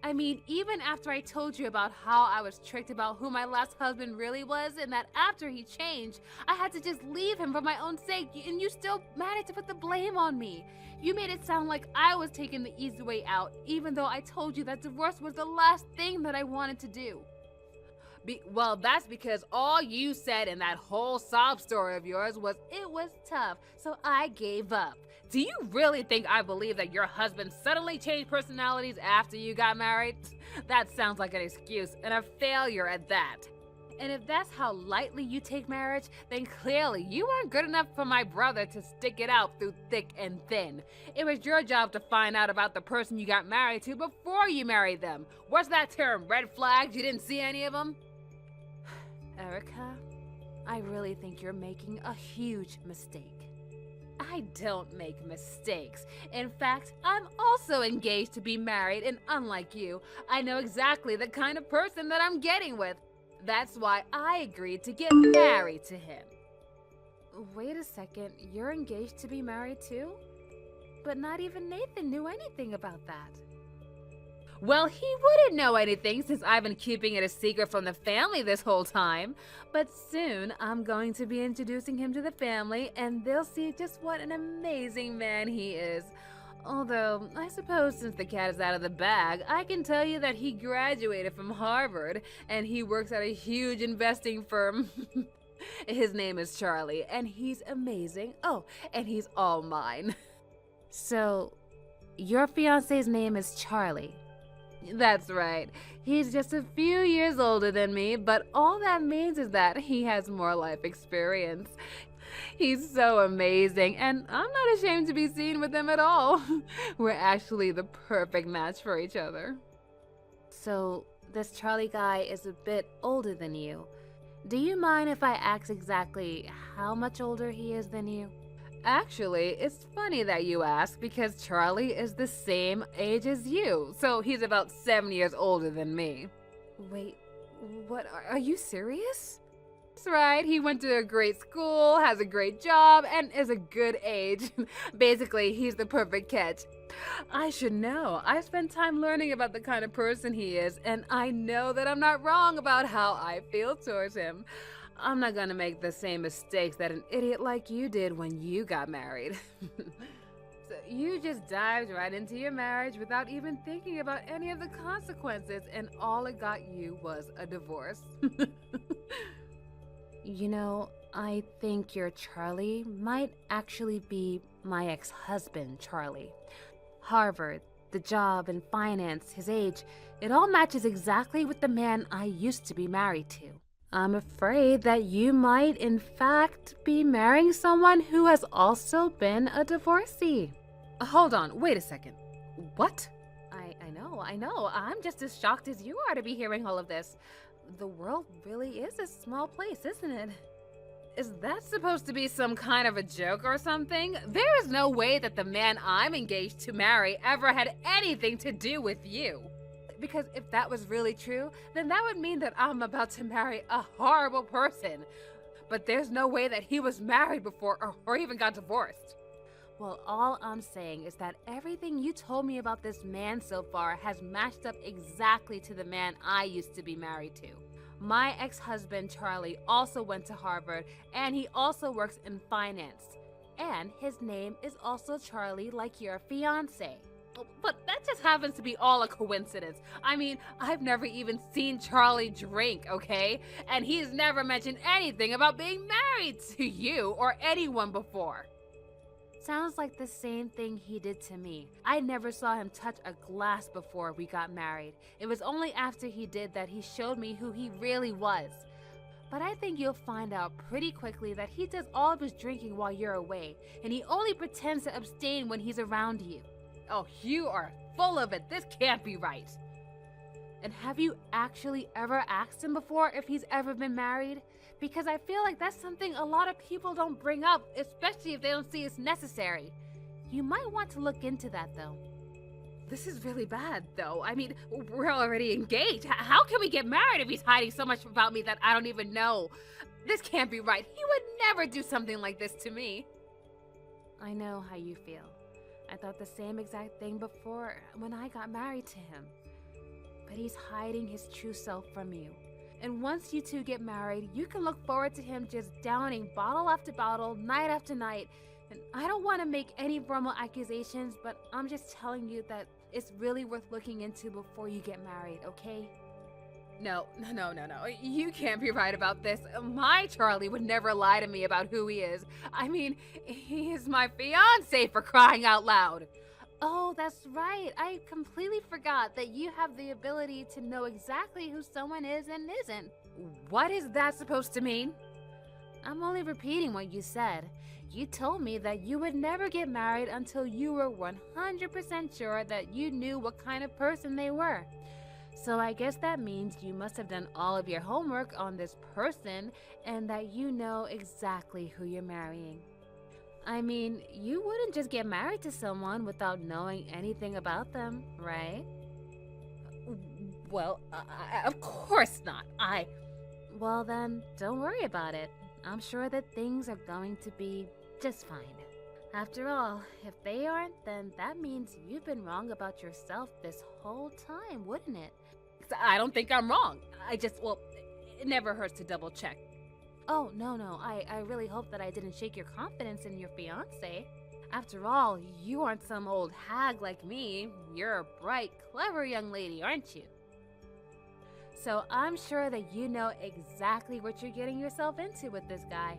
I mean, even after I told you about how I was tricked about who my last husband really was, and that after he changed, I had to just leave him for my own sake, and you still managed to put the blame on me. You made it sound like I was taking the easy way out, even though I told you that divorce was the last thing that I wanted to do. Well, that's because all you said in that whole sob story of yours was it was tough, so I gave up. Do you really think I believe that your husband suddenly changed personalities after you got married? That sounds like an excuse, and a failure at that. And if that's how lightly you take marriage, then clearly you weren't good enough for my brother to stick it out through thick and thin. It was your job to find out about the person you got married to before you married them. What's that term, red flags? You didn't see any of them? Erica, I really think you're making a huge mistake. I don't make mistakes. In fact, I'm also engaged to be married, and unlike you, I know exactly the kind of person that I'm getting with. That's why I agreed to get married to him. Wait a second, you're engaged to be married too? But not even Nathan knew anything about that. Well, he wouldn't know anything since I've been keeping it a secret from the family this whole time. But soon, I'm going to be introducing him to the family, and they'll see just what an amazing man he is. Although, I suppose since the cat is out of the bag, I can tell you that he graduated from Harvard, and he works at a huge investing firm. His name is Charlie, and he's amazing. Oh, and he's all mine. So, your fiance's name is Charlie. That's right. He's just a few years older than me, but all that means is that he has more life experience. He's so amazing, and I'm not ashamed to be seen with him at all. We're actually the perfect match for each other. So, this Charlie guy is a bit older than you. Do you mind if I ask exactly how much older he is than you? Actually, it's funny that you ask because Charlie is the same age as you, so he's about 7 years older than me. Wait, what? Are you serious? That's right, he went to a great school, has a great job, and is a good age. Basically, he's the perfect catch. I should know. I spent time learning about the kind of person he is, and I know that I'm not wrong about how I feel towards him. I'm not gonna make the same mistakes that an idiot like you did when you got married. So you just dived right into your marriage without even thinking about any of the consequences, and all it got you was a divorce. You know, I think your Charlie might actually be my ex-husband, Charlie. Harvard, the job and finance, his age, it all matches exactly with the man I used to be married to. I'm afraid that you might, in fact, be marrying someone who has also been a divorcee. Hold on, wait a second. What? I know. I'm just as shocked as you are to be hearing all of this. The world really is a small place, isn't it? Is that supposed to be some kind of a joke or something? There is no way that the man I'm engaged to marry ever had anything to do with you. Because if that was really true, then that would mean that I'm about to marry a horrible person. But there's no way that he was married before or even got divorced. Well, all I'm saying is that everything you told me about this man so far has matched up exactly to the man I used to be married to. My ex-husband, Charlie, also went to Harvard, and he also works in finance. And his name is also Charlie, like your fiance. But that just happens to be all a coincidence. I mean, I've never even seen Charlie drink, okay? And he's never mentioned anything about being married to you or anyone before. Sounds like the same thing he did to me. I never saw him touch a glass before we got married. It was only after he did that he showed me who he really was. But I think you'll find out pretty quickly that he does all of his drinking while you're away, and he only pretends to abstain when he's around you. Oh, you are full of it. This can't be right. And have you actually ever asked him before if he's ever been married? Because I feel like that's something a lot of people don't bring up, especially if they don't see it's necessary. You might want to look into that, though. This is really bad, though. I mean, we're already engaged. How can we get married if he's hiding so much about me that I don't even know? This can't be right. He would never do something like this to me. I know how you feel. I thought the same exact thing before when I got married to him. But he's hiding his true self from you. And once you two get married, you can look forward to him just downing bottle after bottle, night after night. And I don't want to make any formal accusations, but I'm just telling you that it's really worth looking into before you get married, okay? No. You can't be right about this. My Charlie would never lie to me about who he is. I mean, he is my fiance, for crying out loud. Oh, that's right. I completely forgot that you have the ability to know exactly who someone is and isn't. What is that supposed to mean? I'm only repeating what you said. You told me that you would never get married until you were 100% sure that you knew what kind of person they were. So I guess that means you must have done all of your homework on this person and that you know exactly who you're marrying. I mean, you wouldn't just get married to someone without knowing anything about them, right? Well, of course not. Well then, don't worry about it. I'm sure that things are going to be just fine. After all, if they aren't, then that means you've been wrong about yourself this whole time, wouldn't it? I don't think I'm wrong. It never hurts to double check. Oh, no. I really hope that I didn't shake your confidence in your fiancé. After all, you aren't some old hag like me. You're a bright, clever young lady, aren't you? So I'm sure that you know exactly what you're getting yourself into with this guy.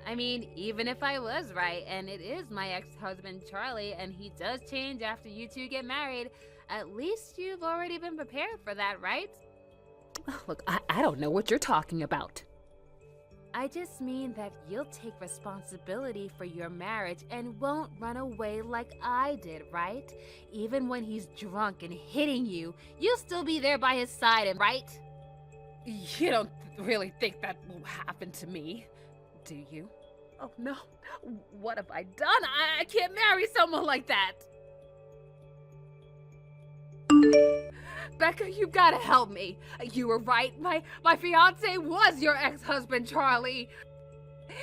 I mean, even if I was right, and it is my ex-husband Charlie, and he does change after you two get married, at least you've already been prepared for that, right? Look, I don't know what you're talking about. I just mean that you'll take responsibility for your marriage and won't run away like I did, right? Even when he's drunk and hitting you, you'll still be there by his side, right? You don't really think that will happen to me, do you? Oh no, what have I done? I can't marry someone like that. Becca, you gotta help me. You were right. My fiance was your ex-husband, Charlie.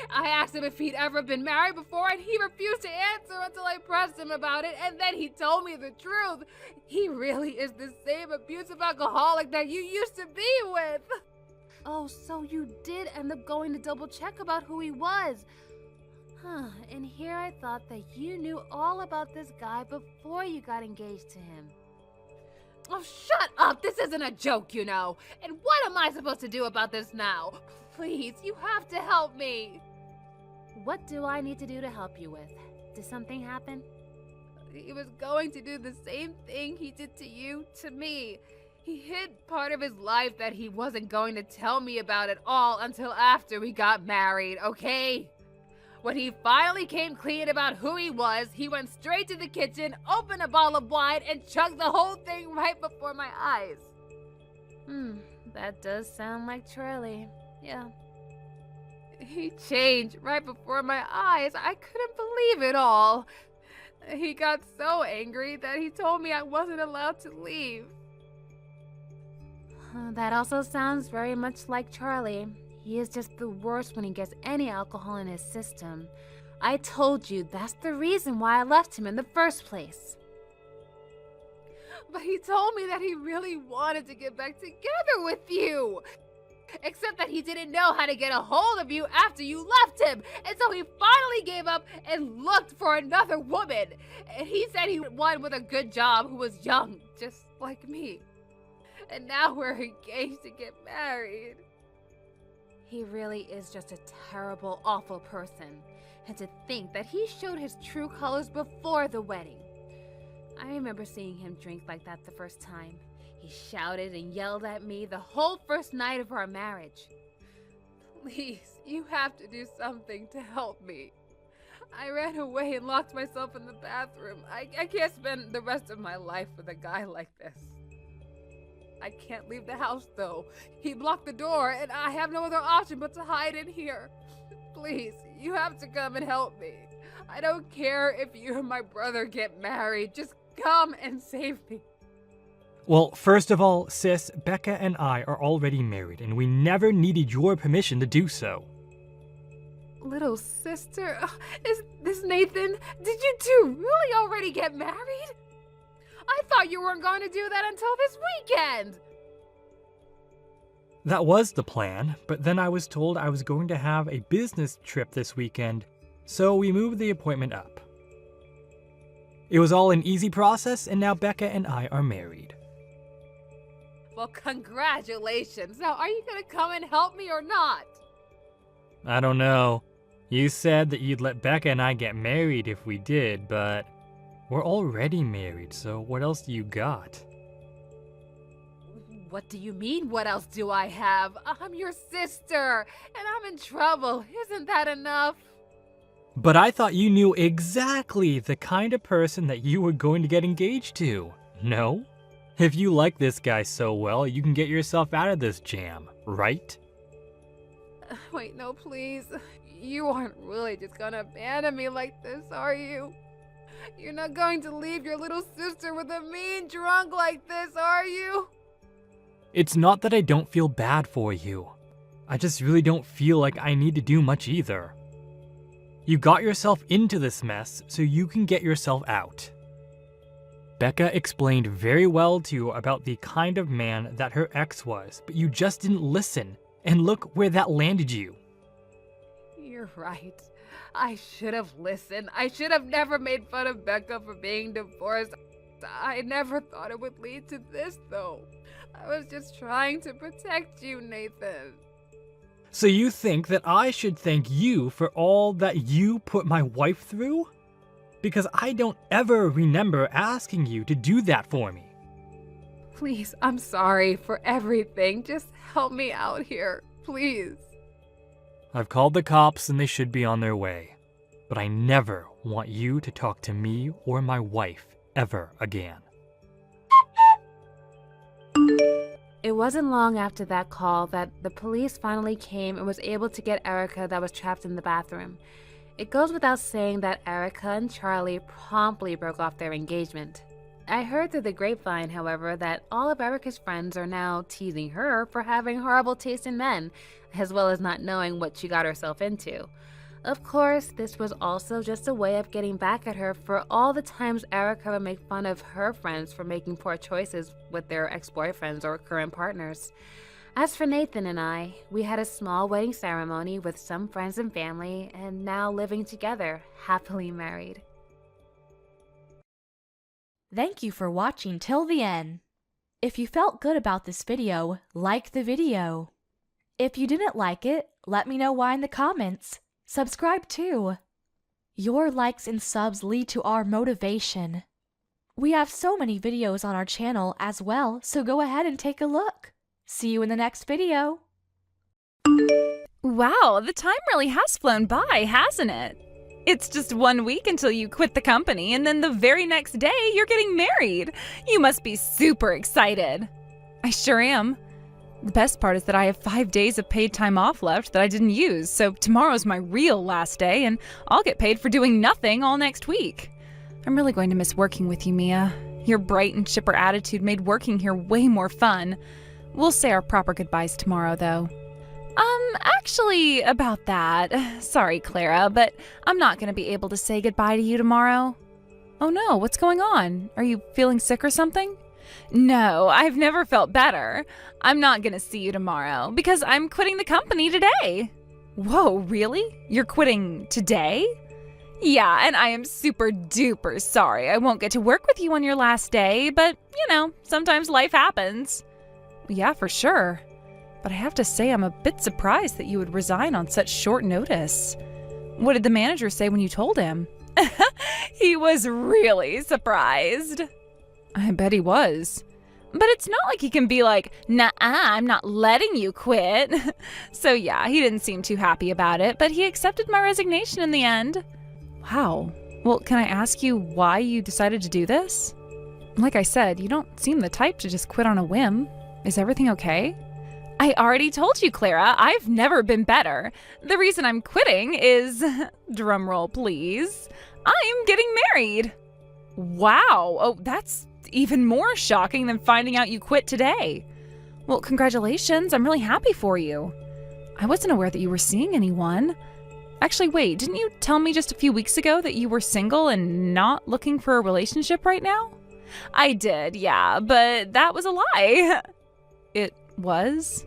I asked him if he'd ever been married before, and he refused to answer until I pressed him about it, and then he told me the truth. He really is the same abusive alcoholic that you used to be with. Oh, so you did end up going to double check about who he was. And here I thought that you knew all about this guy before you got engaged to him. Oh, shut up! This isn't a joke, you know. And what am I supposed to do about this now? Please, you have to help me. What do I need to do to help you with? Did something happen? He was going to do the same thing he did to you, to me. He hid part of his life that he wasn't going to tell me about at all until after we got married, okay? When he finally came clean about who he was, he went straight to the kitchen, opened a bottle of wine, and chugged the whole thing right before my eyes. That does sound like Charlie. Yeah. He changed right before my eyes. I couldn't believe it all. He got so angry that he told me I wasn't allowed to leave. That also sounds very much like Charlie. He is just the worst when he gets any alcohol in his system. I told you that's the reason why I left him in the first place. But he told me that he really wanted to get back together with you. Except that he didn't know how to get a hold of you after you left him. And so he finally gave up and looked for another woman. And he said he wanted one with a good job who was young, just like me. And now we're engaged to get married. He really is just a terrible, awful person. And to think that he showed his true colors before the wedding. I remember seeing him drink like that the first time. He shouted and yelled at me the whole first night of our marriage. Please, you have to do something to help me. I ran away and locked myself in the bathroom. I can't spend the rest of my life with a guy like this. I can't leave the house, though. He blocked the door, and I have no other option but to hide in here. Please, you have to come and help me. I don't care if you and my brother get married. Just come and save me. Well, first of all, sis, Becca and I are already married, and we never needed your permission to do so. Little sister? Is this Nathan? Did you two really already get married? I thought you weren't going to do that until this weekend. That was the plan, but then I was told I was going to have a business trip this weekend, so we moved the appointment up. It was all an easy process, and now Becca and I are married. Well, congratulations. Now, are you going to come and help me or not? I don't know. You said that you'd let Becca and I get married if we did, but we're already married, so what else do you got? What do you mean, what else do I have? I'm your sister, and I'm in trouble. Isn't that enough? But I thought you knew exactly the kind of person that you were going to get engaged to. No? If you like this guy so well, you can get yourself out of this jam, right? Wait, no, please. You aren't really just gonna abandon me like this, are you? You're not going to leave your little sister with a mean drunk like this, are you? It's not that I don't feel bad for you. I just really don't feel like I need to do much either. You got yourself into this mess, so you can get yourself out. Becca explained very well to you about the kind of man that her ex was, but you just didn't listen, and look where that landed you. You're right. I should have listened. I should have never made fun of Becca for being divorced. I never thought it would lead to this, though. I was just trying to protect you, Nathan. So you think that I should thank you for all that you put my wife through? Because I don't ever remember asking you to do that for me. Please, I'm sorry for everything. Just help me out here, please. I've called the cops and they should be on their way. But I never want you to talk to me or my wife ever again. It wasn't long after that call that the police finally came and was able to get Erica that was trapped in the bathroom. It goes without saying that Erica and Charlie promptly broke off their engagement. I heard through the grapevine, however, that all of Erica's friends are now teasing her for having horrible taste in men, as well as not knowing what she got herself into. Of course, this was also just a way of getting back at her for all the times Erica would make fun of her friends for making poor choices with their ex-boyfriends or current partners. As for Nathan and I, we had a small wedding ceremony with some friends and family, and now living together, happily married. Thank you for watching till the end. If you felt good about this video, like the video. If you didn't like it, let me know why in the comments. Subscribe too. Your likes and subs lead to our motivation. We have so many videos on our channel as well, so go ahead and take a look. See you in the next video. Wow, the time really has flown by, hasn't it? It's just 1 week until you quit the company, and then the very next day you're getting married. You must be super excited. I sure am. The best part is that I have 5 days of paid time off left that I didn't use, so tomorrow's my real last day, and I'll get paid for doing nothing all next week. I'm really going to miss working with you, Mia. Your bright and chipper attitude made working here way more fun. We'll say our proper goodbyes tomorrow, though. Actually, about that, sorry, Clara, but I'm not going to be able to say goodbye to you tomorrow. Oh no, what's going on? Are you feeling sick or something? No, I've never felt better. I'm not going to see you tomorrow because I'm quitting the company today. Whoa, really? You're quitting today? Yeah, and I am super duper sorry I won't get to work with you on your last day, but, sometimes life happens. Yeah, for sure. But I have to say I'm a bit surprised that you would resign on such short notice. What did the manager say when you told him? He was really surprised. I bet he was. But it's not like he can be like, "Nah, I'm not letting you quit." So yeah, he didn't seem too happy about it, but he accepted my resignation in the end. Wow. Well, can I ask you why you decided to do this? Like I said, you don't seem the type to just quit on a whim. Is everything okay? I already told you, Clara, I've never been better. The reason I'm quitting is, drumroll please, I'm getting married. Wow, oh, that's even more shocking than finding out you quit today. Well, congratulations, I'm really happy for you. I wasn't aware that you were seeing anyone. Actually, wait, didn't you tell me just a few weeks ago that you were single and not looking for a relationship right now? I did, yeah, but that was a lie. It was?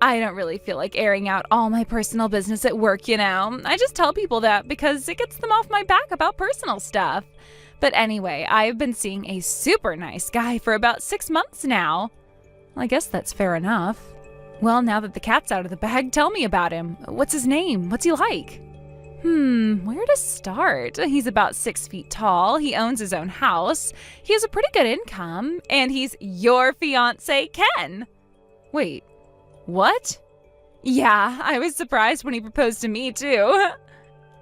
I don't really feel like airing out all my personal business at work, I just tell people that because it gets them off my back about personal stuff. But anyway, I've been seeing a super nice guy for about 6 months now. I guess that's fair enough. Well, now that the cat's out of the bag, tell me about him. What's his name? What's he like? Where to start? He's about 6 feet tall, he owns his own house, he has a pretty good income, and he's your fiance, Ken. Wait, what? Yeah, I was surprised when he proposed to me, too.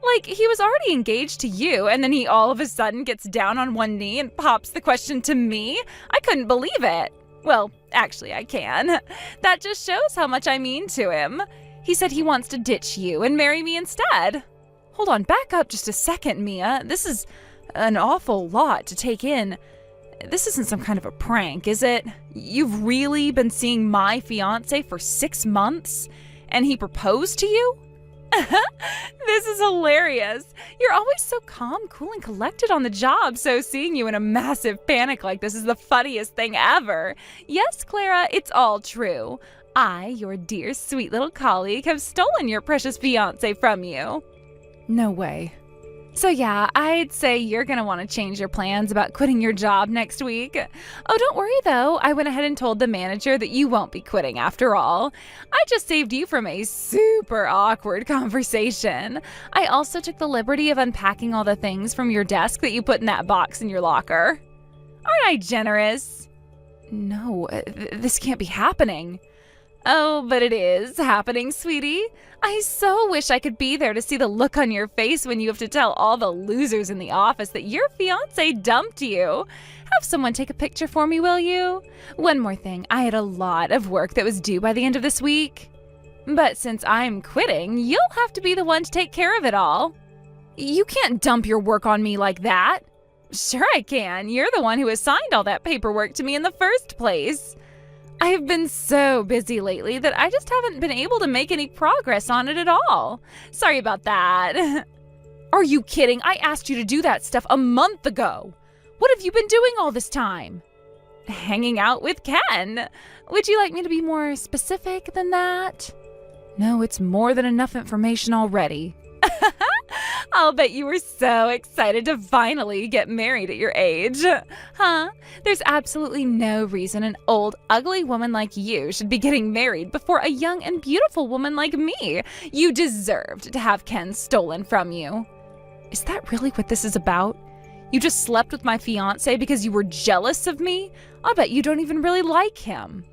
Like, he was already engaged to you, and then he all of a sudden gets down on one knee and pops the question to me? I couldn't believe it. Well, actually, I can. That just shows how much I mean to him. He said he wants to ditch you and marry me instead. Hold on, back up just a second, Mia. This is an awful lot to take in. This isn't some kind of a prank, is it? You've really been seeing my fiancé for 6 months, and he proposed to you? This is hilarious. You're always so calm, cool, and collected on the job, so seeing you in a massive panic like this is the funniest thing ever. Yes, Clara, it's all true. I, your dear, sweet little colleague, have stolen your precious fiancé from you. No way. So yeah, I'd say you're gonna want to change your plans about quitting your job next week. Oh, don't worry though. I went ahead and told the manager that you won't be quitting after all. I just saved you from a super awkward conversation. I also took the liberty of unpacking all the things from your desk that you put in that box in your locker. Aren't I generous? No, this can't be happening. Oh, but it is happening, sweetie. I so wish I could be there to see the look on your face when you have to tell all the losers in the office that your fiancé dumped you. Have someone take a picture for me, will you? One more thing, I had a lot of work that was due by the end of this week. But since I'm quitting, you'll have to be the one to take care of it all. You can't dump your work on me like that. Sure I can. You're the one who assigned all that paperwork to me in the first place. I have been so busy lately that I just haven't been able to make any progress on it at all. Sorry about that. Are you kidding? I asked you to do that stuff a month ago. What have you been doing all this time? Hanging out with Ken. Would you like me to be more specific than that? No, it's more than enough information already. I'll bet you were so excited to finally get married at your age. Huh? There's absolutely no reason an old, ugly woman like you should be getting married before a young and beautiful woman like me. You deserved to have Ken stolen from you. Is that really what this is about? You just slept with my fiance because you were jealous of me? I'll bet you don't even really like him.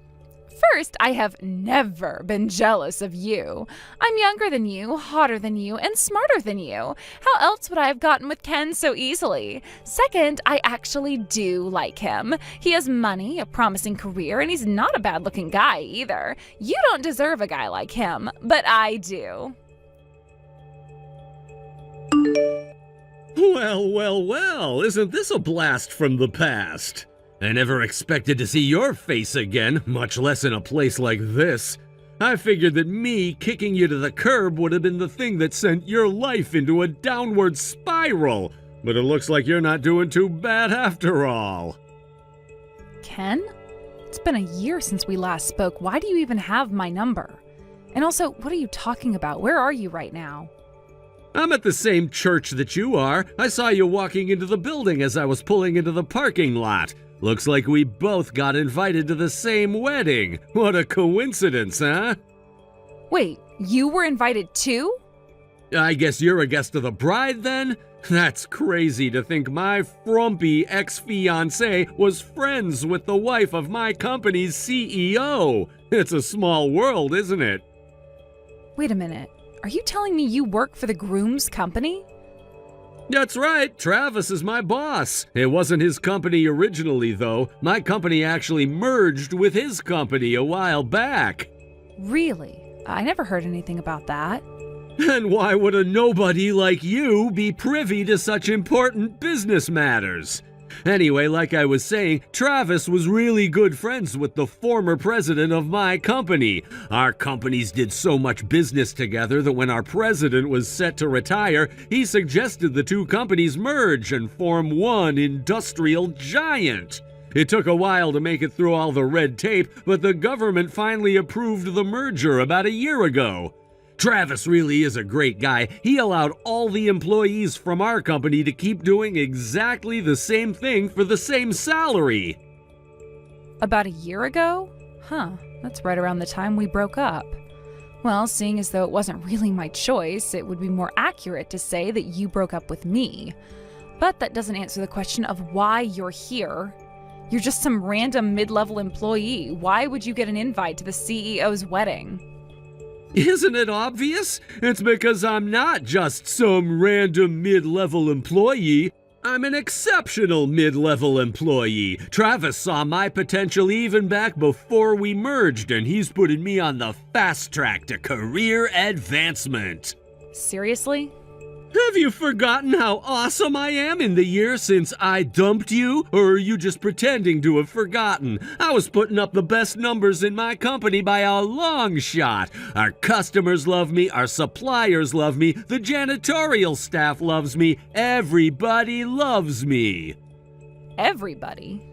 First, I have never been jealous of you. I'm younger than you, hotter than you, and smarter than you. How else would I have gotten with Ken so easily? Second, I actually do like him. He has money, a promising career, and he's not a bad-looking guy either. You don't deserve a guy like him, but I do. Well, isn't this a blast from the past? I never expected to see your face again, much less in a place like this. I figured that me kicking you to the curb would have been the thing that sent your life into a downward spiral, but it looks like you're not doing too bad after all. Ken? It's been a year since we last spoke. Why do you even have my number? And also, what are you talking about? Where are you right now? I'm at the same church that you are. I saw you walking into the building as I was pulling into the parking lot. Looks like we both got invited to the same wedding. What a coincidence, huh? Wait, you were invited too? I guess you're a guest of the bride then? That's crazy to think my frumpy ex-fiance was friends with the wife of my company's CEO. It's a small world, isn't it? Wait a minute. Are you telling me you work for the groom's company? That's right, Travis is my boss. It wasn't his company originally, though. My company actually merged with his company a while back. Really? I never heard anything about that. And why would a nobody like you be privy to such important business matters? Anyway, like I was saying, Travis was really good friends with the former president of my company. Our companies did so much business together that when our president was set to retire, he suggested the two companies merge and form one industrial giant. It took a while to make it through all the red tape, but the government finally approved the merger about a year ago. Travis really is a great guy. He allowed all the employees from our company to keep doing exactly the same thing for the same salary. About a year ago? Huh, that's right around the time we broke up. Well, seeing as though it wasn't really my choice, it would be more accurate to say that you broke up with me. But that doesn't answer the question of why you're here. You're just some random mid-level employee. Why would you get an invite to the CEO's wedding? Isn't it obvious? It's because I'm not just some random mid-level employee. I'm an exceptional mid-level employee. Travis saw my potential even back before we merged, and he's putting me on the fast track to career advancement. Seriously? Have you forgotten how awesome I am in the year since I dumped you? Or are you just pretending to have forgotten? I was putting up the best numbers in my company by a long shot. Our customers love me, our suppliers love me, the janitorial staff loves me, everybody loves me. Everybody?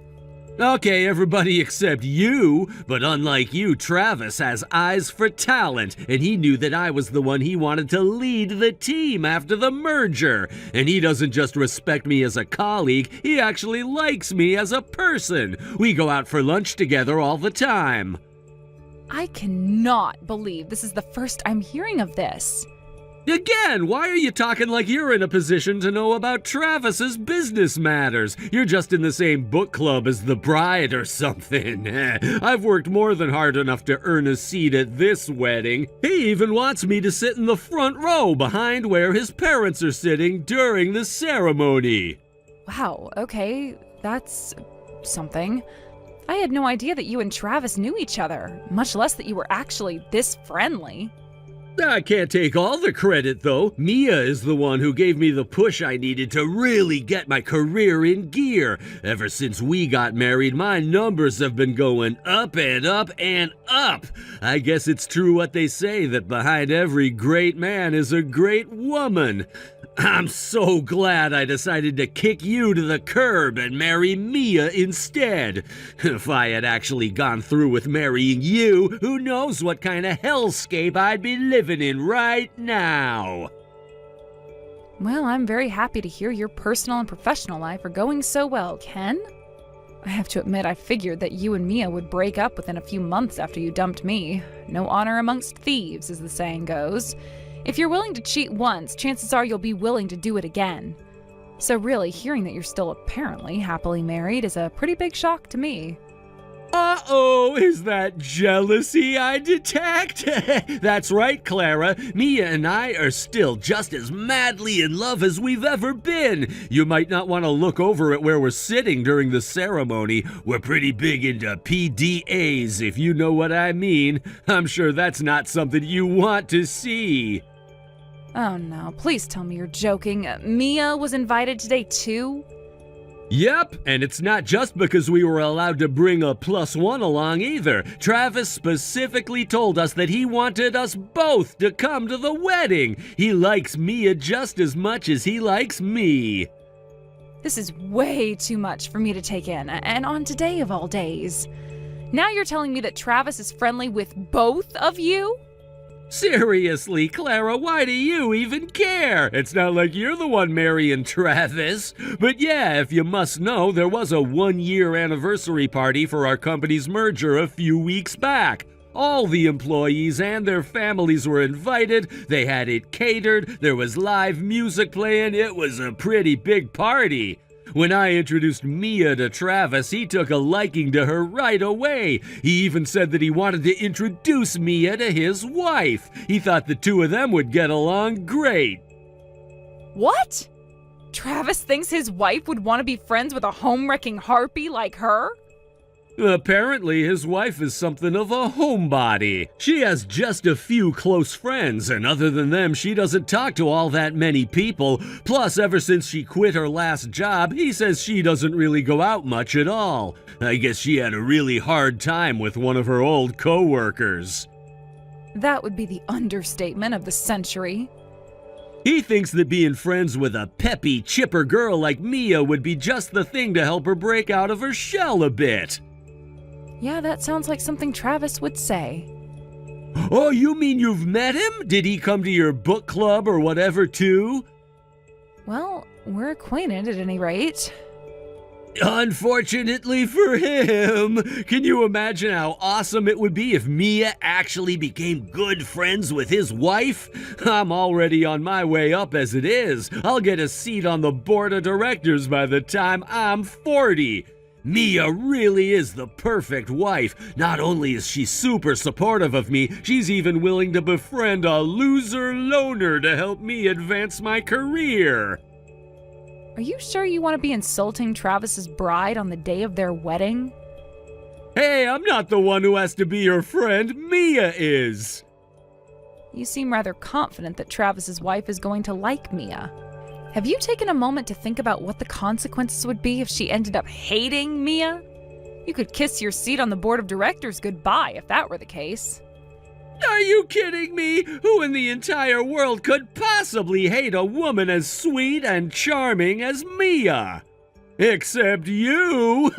Okay, everybody except you, but unlike you, Travis has eyes for talent, and he knew that I was the one he wanted to lead the team after the merger. And he doesn't just respect me as a colleague, he actually likes me as a person. We go out for lunch together all the time. I cannot believe this is the first I'm hearing of this. Again, why are you talking like you're in a position to know about Travis's business matters? You're just in the same book club as the bride or something. I've worked more than hard enough to earn a seat at this wedding. He even wants me to sit in the front row behind where his parents are sitting during the ceremony. Wow, okay, that's something. I had no idea that you and Travis knew each other, much less that you were actually this friendly. I can't take all the credit, though. Mia is the one who gave me the push I needed to really get my career in gear. Ever since we got married, my numbers have been going up and up and up. I guess it's true what they say, that behind every great man is a great woman. I'm so glad I decided to kick you to the curb and marry Mia instead. If I had actually gone through with marrying you, who knows what kind of hellscape I'd be living in right now. Well, I'm very happy to hear your personal and professional life are going so well, Ken. I have to admit, I figured that you and Mia would break up within a few months after you dumped me. No honor amongst thieves, as the saying goes. If you're willing to cheat once, chances are you'll be willing to do it again. So really, hearing that you're still apparently happily married is a pretty big shock to me. Uh-oh, is that jealousy I detect? That's right, Clara. Mia and I are still just as madly in love as we've ever been. You might not want to look over at where we're sitting during the ceremony. We're pretty big into PDAs, if you know what I mean. I'm sure that's not something you want to see. Oh no, please tell me you're joking. Mia was invited today too? Yep, and it's not just because we were allowed to bring a +1 along either. Travis specifically told us that he wanted us both to come to the wedding. He likes Mia just as much as he likes me. This is way too much for me to take in, and on today of all days. Now you're telling me that Travis is friendly with both of you? Seriously, Clara, why do you even care? It's not like you're the one marrying Travis. But yeah, if you must know, there was a 1-year anniversary party for our company's merger a few weeks back. All the employees and their families were invited, they had it catered, there was live music playing, it was a pretty big party. When I introduced Mia to Travis, he took a liking to her right away. He even said that he wanted to introduce Mia to his wife. He thought the two of them would get along great. What? Travis thinks his wife would want to be friends with a home-wrecking harpy like her? Apparently, his wife is something of a homebody. She has just a few close friends, and other than them, she doesn't talk to all that many people. Plus, ever since she quit her last job, he says she doesn't really go out much at all. I guess she had a really hard time with one of her old co-workers. That would be the understatement of the century. He thinks that being friends with a peppy, chipper girl like Mia would be just the thing to help her break out of her shell a bit. Yeah, that sounds like something Travis would say. Oh, you mean you've met him? Did he come to your book club or whatever, too? Well, we're acquainted at any rate. Unfortunately for him. Can you imagine how awesome it would be if Mia actually became good friends with his wife? I'm already on my way up as it is. I'll get a seat on the board of directors by the time I'm 40. Mia really is the perfect wife. Not only is she super supportive of me, she's even willing to befriend a loser loner to help me advance my career. Are you sure you want to be insulting Travis's bride on the day of their wedding? Hey, I'm not the one who has to be your friend. Mia is. You seem rather confident that Travis's wife is going to like Mia. Have you taken a moment to think about what the consequences would be if she ended up hating Mia? You could kiss your seat on the board of directors goodbye if that were the case. Are you kidding me? Who in the entire world could possibly hate a woman as sweet and charming as Mia? Except you!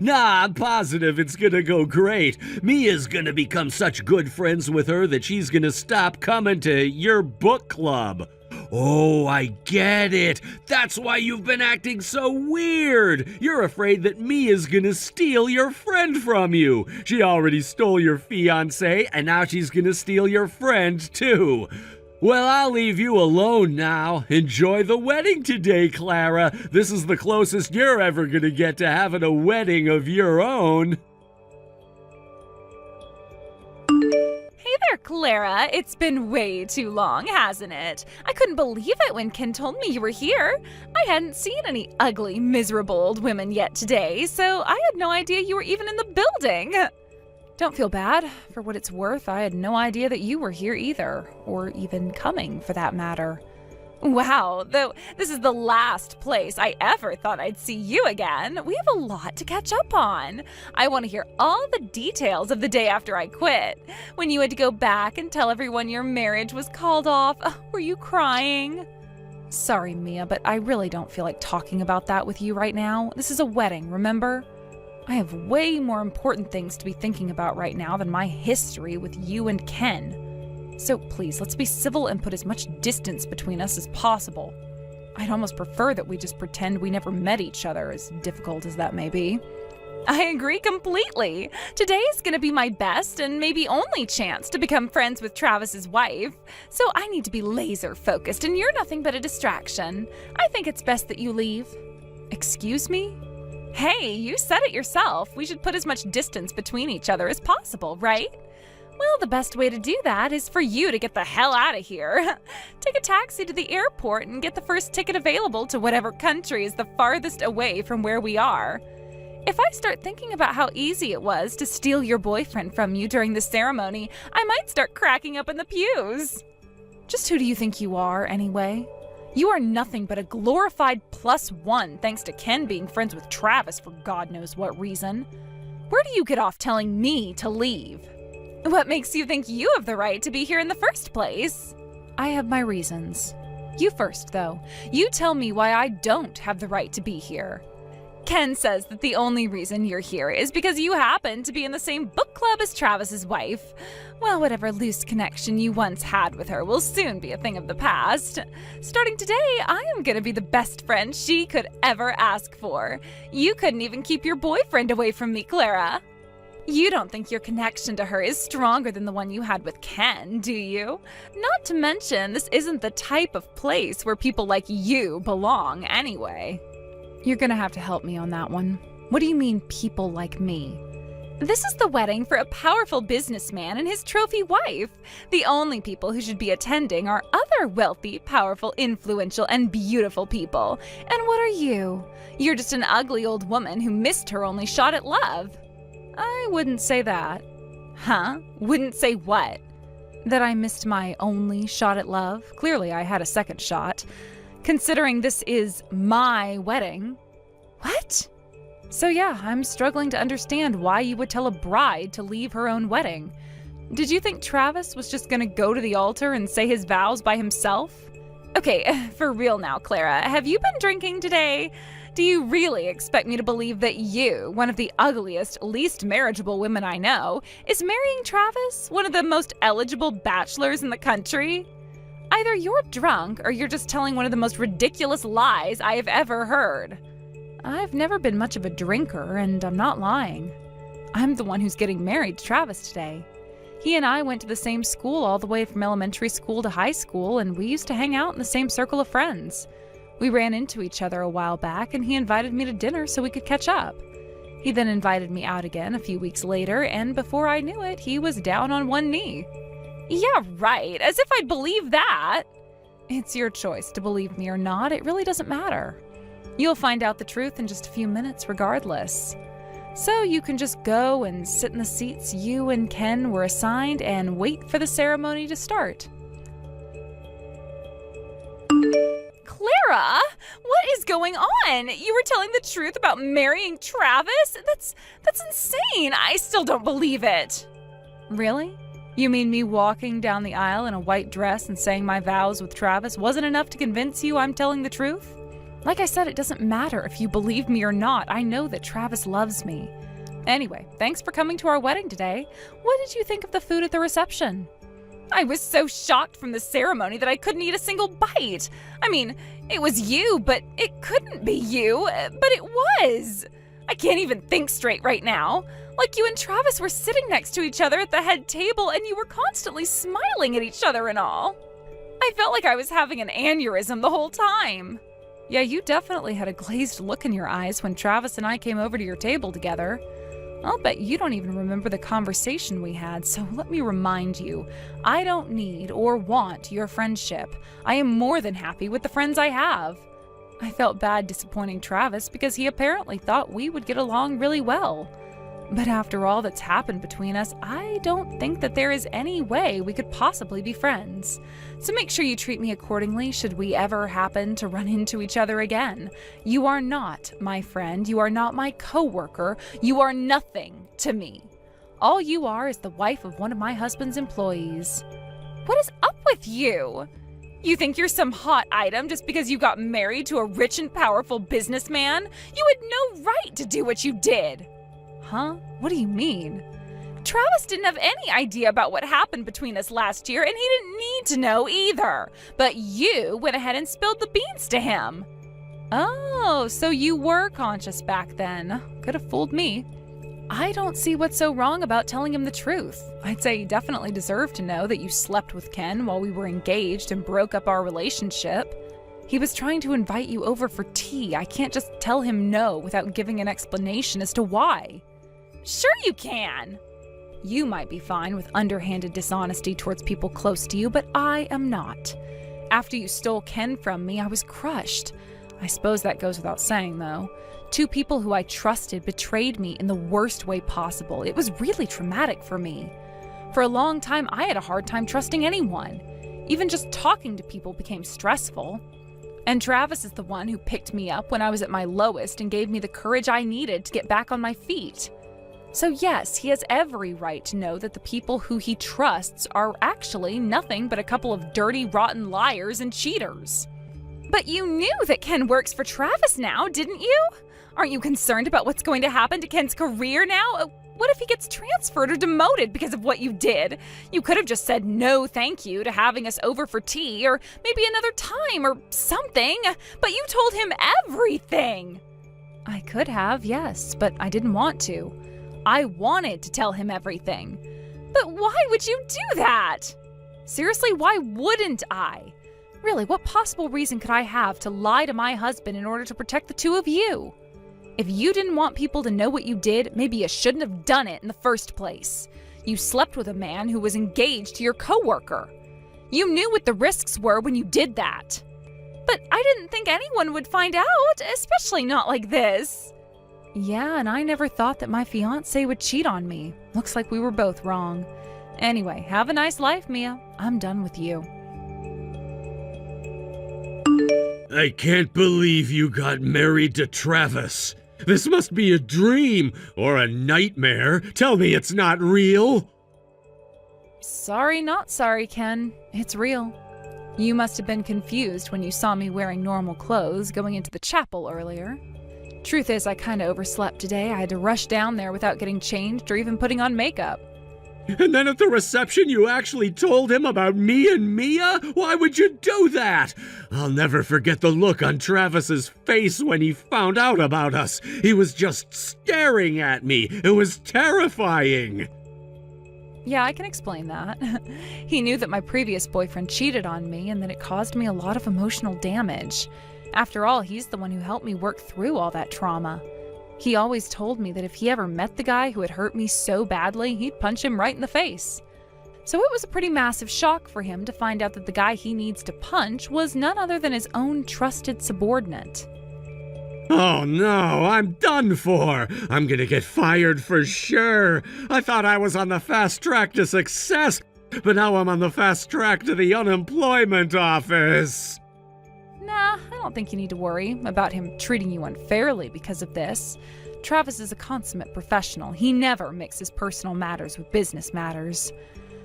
Nah, I'm positive it's gonna go great. Mia's gonna become such good friends with her that she's gonna stop coming to your book club. Oh, I get it. That's why you've been acting so weird. You're afraid that Mia's gonna steal your friend from you. She already stole your fiance, and now she's gonna steal your friend, too. Well, I'll leave you alone now. Enjoy the wedding today, Clara. This is the closest you're ever gonna get to having a wedding of your own. Hey there, Clara. It's been way too long, hasn't it? I couldn't believe it when Ken told me you were here. I hadn't seen any ugly, miserable old women yet today, so I had no idea you were even in the building. Don't feel bad. For what it's worth, I had no idea that you were here either, or even coming for that matter. Wow, though this is the last place I ever thought I'd see you again. We have a lot to catch up on. I want to hear all the details of the day after I quit. When you had to go back and tell everyone your marriage was called off. Were you crying? Sorry, Mia, but I really don't feel like talking about that with you right now. This is a wedding, remember? I have way more important things to be thinking about right now than my history with you and Ken. So please, let's be civil and put as much distance between us as possible. I'd almost prefer that we just pretend we never met each other, as difficult as that may be. I agree completely. Today is going to be my best and maybe only chance to become friends with Travis's wife. So I need to be laser focused and you're nothing but a distraction. I think it's best that you leave. Excuse me? Hey, you said it yourself. We should put as much distance between each other as possible, right? Well, the best way to do that is for you to get the hell out of here. Take a taxi to the airport and get the first ticket available to whatever country is the farthest away from where we are. If I start thinking about how easy it was to steal your boyfriend from you during the ceremony, I might start cracking up in the pews. Just who do you think you are, anyway? You are nothing but a glorified +1 thanks to Ken being friends with Travis for God knows what reason. Where do you get off telling me to leave? What makes you think you have the right to be here in the first place? I have my reasons. You first, though. You tell me why I don't have the right to be here. Ken says that the only reason you're here is because you happen to be in the same book club as Travis's wife. Well, whatever loose connection you once had with her will soon be a thing of the past. Starting today, I am going to be the best friend she could ever ask for. You couldn't even keep your boyfriend away from me, Clara. You don't think your connection to her is stronger than the one you had with Ken, do you? Not to mention, this isn't the type of place where people like you belong anyway. You're gonna have to help me on that one. What do you mean, people like me? This is the wedding for a powerful businessman and his trophy wife. The only people who should be attending are other wealthy, powerful, influential, and beautiful people. And what are you? You're just an ugly old woman who missed her only shot at love. I wouldn't say that. Huh? Wouldn't say what? That I missed my only shot at love? Clearly I had a second shot. Considering this is my wedding. What? So yeah, I'm struggling to understand why you would tell a bride to leave her own wedding. Did you think Travis was just gonna go to the altar and say his vows by himself? Okay, for real now, Clara, have you been drinking today? Do you really expect me to believe that you, one of the ugliest, least marriageable women I know, is marrying Travis, one of the most eligible bachelors in the country? Either you're drunk or you're just telling one of the most ridiculous lies I have ever heard. I've never been much of a drinker, and I'm not lying. I'm the one who's getting married to Travis today. He and I went to the same school all the way from elementary school to high school, and we used to hang out in the same circle of friends. We ran into each other a while back, and he invited me to dinner so we could catch up. He then invited me out again a few weeks later, and before I knew it, he was down on one knee. Yeah, right, as if I'd believe that. It's your choice to believe me or not, it really doesn't matter. You'll find out the truth in just a few minutes regardless. So you can just go and sit in the seats you and Ken were assigned and wait for the ceremony to start. Clara, what is going on? You were telling the truth about marrying Travis? That's insane. I still don't believe it. Really? You mean me walking down the aisle in a white dress and saying my vows with Travis wasn't enough to convince you I'm telling the truth? Like I said, it doesn't matter if you believe me or not. I know that Travis loves me. Anyway, thanks for coming to our wedding today. What did you think of the food at the reception? I was so shocked from the ceremony that I couldn't eat a single bite. I mean, it was you, but it couldn't be you. But it was. I can't even think straight right now. Like you and Travis were sitting next to each other at the head table and you were constantly smiling at each other and all. I felt like I was having an aneurysm the whole time. Yeah, you definitely had a glazed look in your eyes when Travis and I came over to your table together. I'll bet you don't even remember the conversation we had, so let me remind you, I don't need or want your friendship. I am more than happy with the friends I have. I felt bad disappointing Travis because he apparently thought we would get along really well. But after all that's happened between us, I don't think that there is any way we could possibly be friends. So make sure you treat me accordingly should we ever happen to run into each other again. You are not my friend. You are not my coworker. You are nothing to me. All you are is the wife of one of my husband's employees. What is up with you? You think you're some hot item just because you got married to a rich and powerful businessman? You had no right to do what you did. Huh? What do you mean? Travis didn't have any idea about what happened between us last year, and he didn't need to know either. But you went ahead and spilled the beans to him. Oh, so you were conscious back then. Could have fooled me. I don't see what's so wrong about telling him the truth. I'd say he definitely deserved to know that you slept with Ken while we were engaged and broke up our relationship. He was trying to invite you over for tea. I can't just tell him no without giving an explanation as to why. Sure you can! You might be fine with underhanded dishonesty towards people close to you, but I am not. After you stole Ken from me, I was crushed. I suppose that goes without saying, though. 2 people who I trusted betrayed me in the worst way possible. It was really traumatic for me. For a long time, I had a hard time trusting anyone. Even just talking to people became stressful. And Travis is the one who picked me up when I was at my lowest and gave me the courage I needed to get back on my feet. So yes, he has every right to know that the people who he trusts are actually nothing but a couple of dirty, rotten liars and cheaters. But you knew that Ken works for Travis now, didn't you? Aren't you concerned about what's going to happen to Ken's career now? What if he gets transferred or demoted because of what you did? You could have just said no thank you to having us over for tea, or maybe another time or something, but you told him everything. I could have, yes, but I didn't want to. I wanted to tell him everything. But why would you do that? Seriously, why wouldn't I? Really, what possible reason could I have to lie to my husband in order to protect the 2 of you? If you didn't want people to know what you did, maybe you shouldn't have done it in the first place. You slept with a man who was engaged to your coworker. You knew what the risks were when you did that. But I didn't think anyone would find out, especially not like this. Yeah, and I never thought that my fiance would cheat on me. Looks like we were both wrong. Anyway, have a nice life, Mia. I'm done with you. I can't believe you got married to Travis. This must be a dream or a nightmare. Tell me it's not real. Sorry, not sorry, Ken. It's real. You must have been confused when you saw me wearing normal clothes going into the chapel earlier. Truth is, I kinda overslept today. I had to rush down there without getting changed or even putting on makeup. And then at the reception you actually told him about me and Mia? Why would you do that? I'll never forget the look on Travis's face when he found out about us. He was just staring at me. It was terrifying. Yeah, I can explain that. He knew that my previous boyfriend cheated on me and that it caused me a lot of emotional damage. After all, he's the one who helped me work through all that trauma. He always told me that if he ever met the guy who had hurt me so badly, he'd punch him right in the face. So it was a pretty massive shock for him to find out that the guy he needs to punch was none other than his own trusted subordinate. Oh no, I'm done for. I'm gonna get fired for sure. I thought I was on the fast track to success, but now I'm on the fast track to the unemployment office. Nah, I don't think you need to worry about him treating you unfairly because of this. Travis is a consummate professional. He never mixes personal matters with business matters.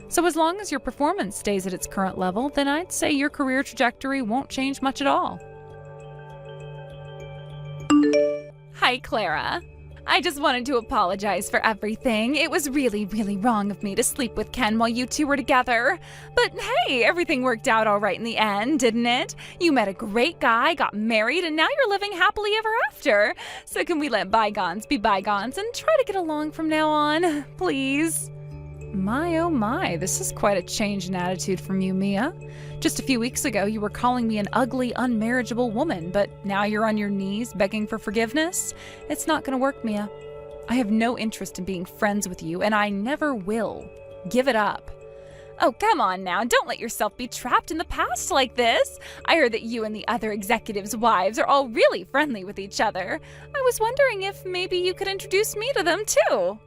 So as long as your performance stays at its current level, then I'd say your career trajectory won't change much at all. Hi, Clara. I just wanted to apologize for everything. It was really, really wrong of me to sleep with Ken while you 2 were together. But hey, everything worked out all right in the end, didn't it? You met a great guy, got married, and now you're living happily ever after. So can we let bygones be bygones and try to get along from now on, please? My oh my, this is quite a change in attitude from you, Mia. Just a few weeks ago, you were calling me an ugly, unmarriageable woman, but now you're on your knees begging for forgiveness? It's not gonna work, Mia. I have no interest in being friends with you, and I never will. Give it up. Oh, come on now, don't let yourself be trapped in the past like this. I heard that you and the other executives' wives are all really friendly with each other. I was wondering if maybe you could introduce me to them too.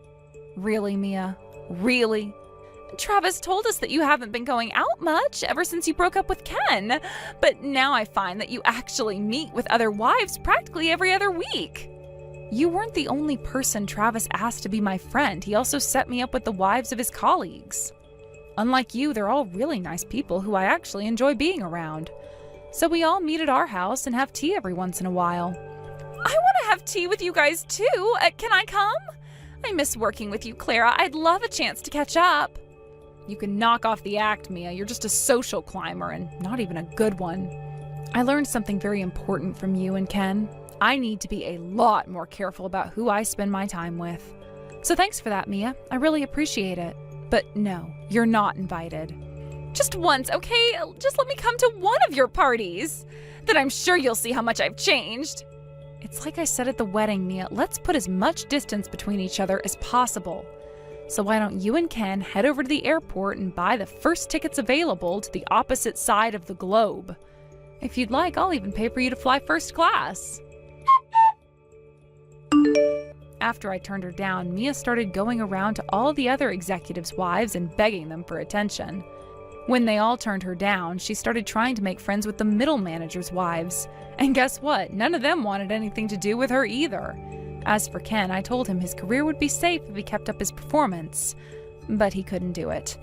Really, Mia? Really? Travis told us that you haven't been going out much ever since you broke up with Ken, but now I find that you actually meet with other wives practically every other week. You weren't the only person Travis asked to be my friend. He also set me up with the wives of his colleagues. Unlike you, they're all really nice people who I actually enjoy being around. So we all meet at our house and have tea every once in a while. I want to have tea with you guys too. Can I come? I miss working with you, Clara. I'd love a chance to catch up. You can knock off the act, Mia. You're just a social climber and not even a good one. I learned something very important from you and Ken. I need to be a lot more careful about who I spend my time with. So thanks for that, Mia. I really appreciate it. But no, you're not invited. Just once, okay? Just let me come to one of your parties. Then I'm sure you'll see how much I've changed. It's like I said at the wedding, Mia. Let's put as much distance between each other as possible. So why don't you and Ken head over to the airport and buy the first tickets available to the opposite side of the globe? If you'd like, I'll even pay for you to fly first class. After I turned her down, Mia started going around to all the other executives' wives and begging them for attention. When they all turned her down, she started trying to make friends with the middle managers' wives. And guess what? None of them wanted anything to do with her either. As for Ken, I told him his career would be safe if he kept up his performance. But he couldn't do it.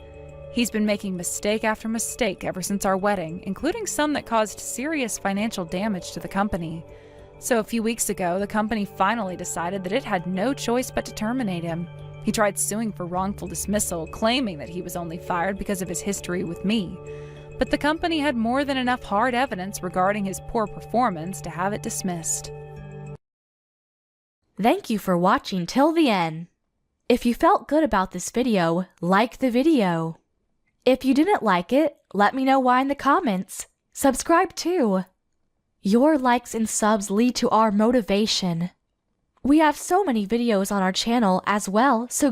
He's been making mistake after mistake ever since our wedding, including some that caused serious financial damage to the company. So a few weeks ago, the company finally decided that it had no choice but to terminate him. He tried suing for wrongful dismissal, claiming that he was only fired because of his history with me. But the company had more than enough hard evidence regarding his poor performance to have it dismissed. Thank you for watching till the end. If you felt good about this video, like the video. If you didn't like it, let me know why in the comments. Subscribe too. Your likes and subs lead to our motivation. We have so many videos on our channel as well, so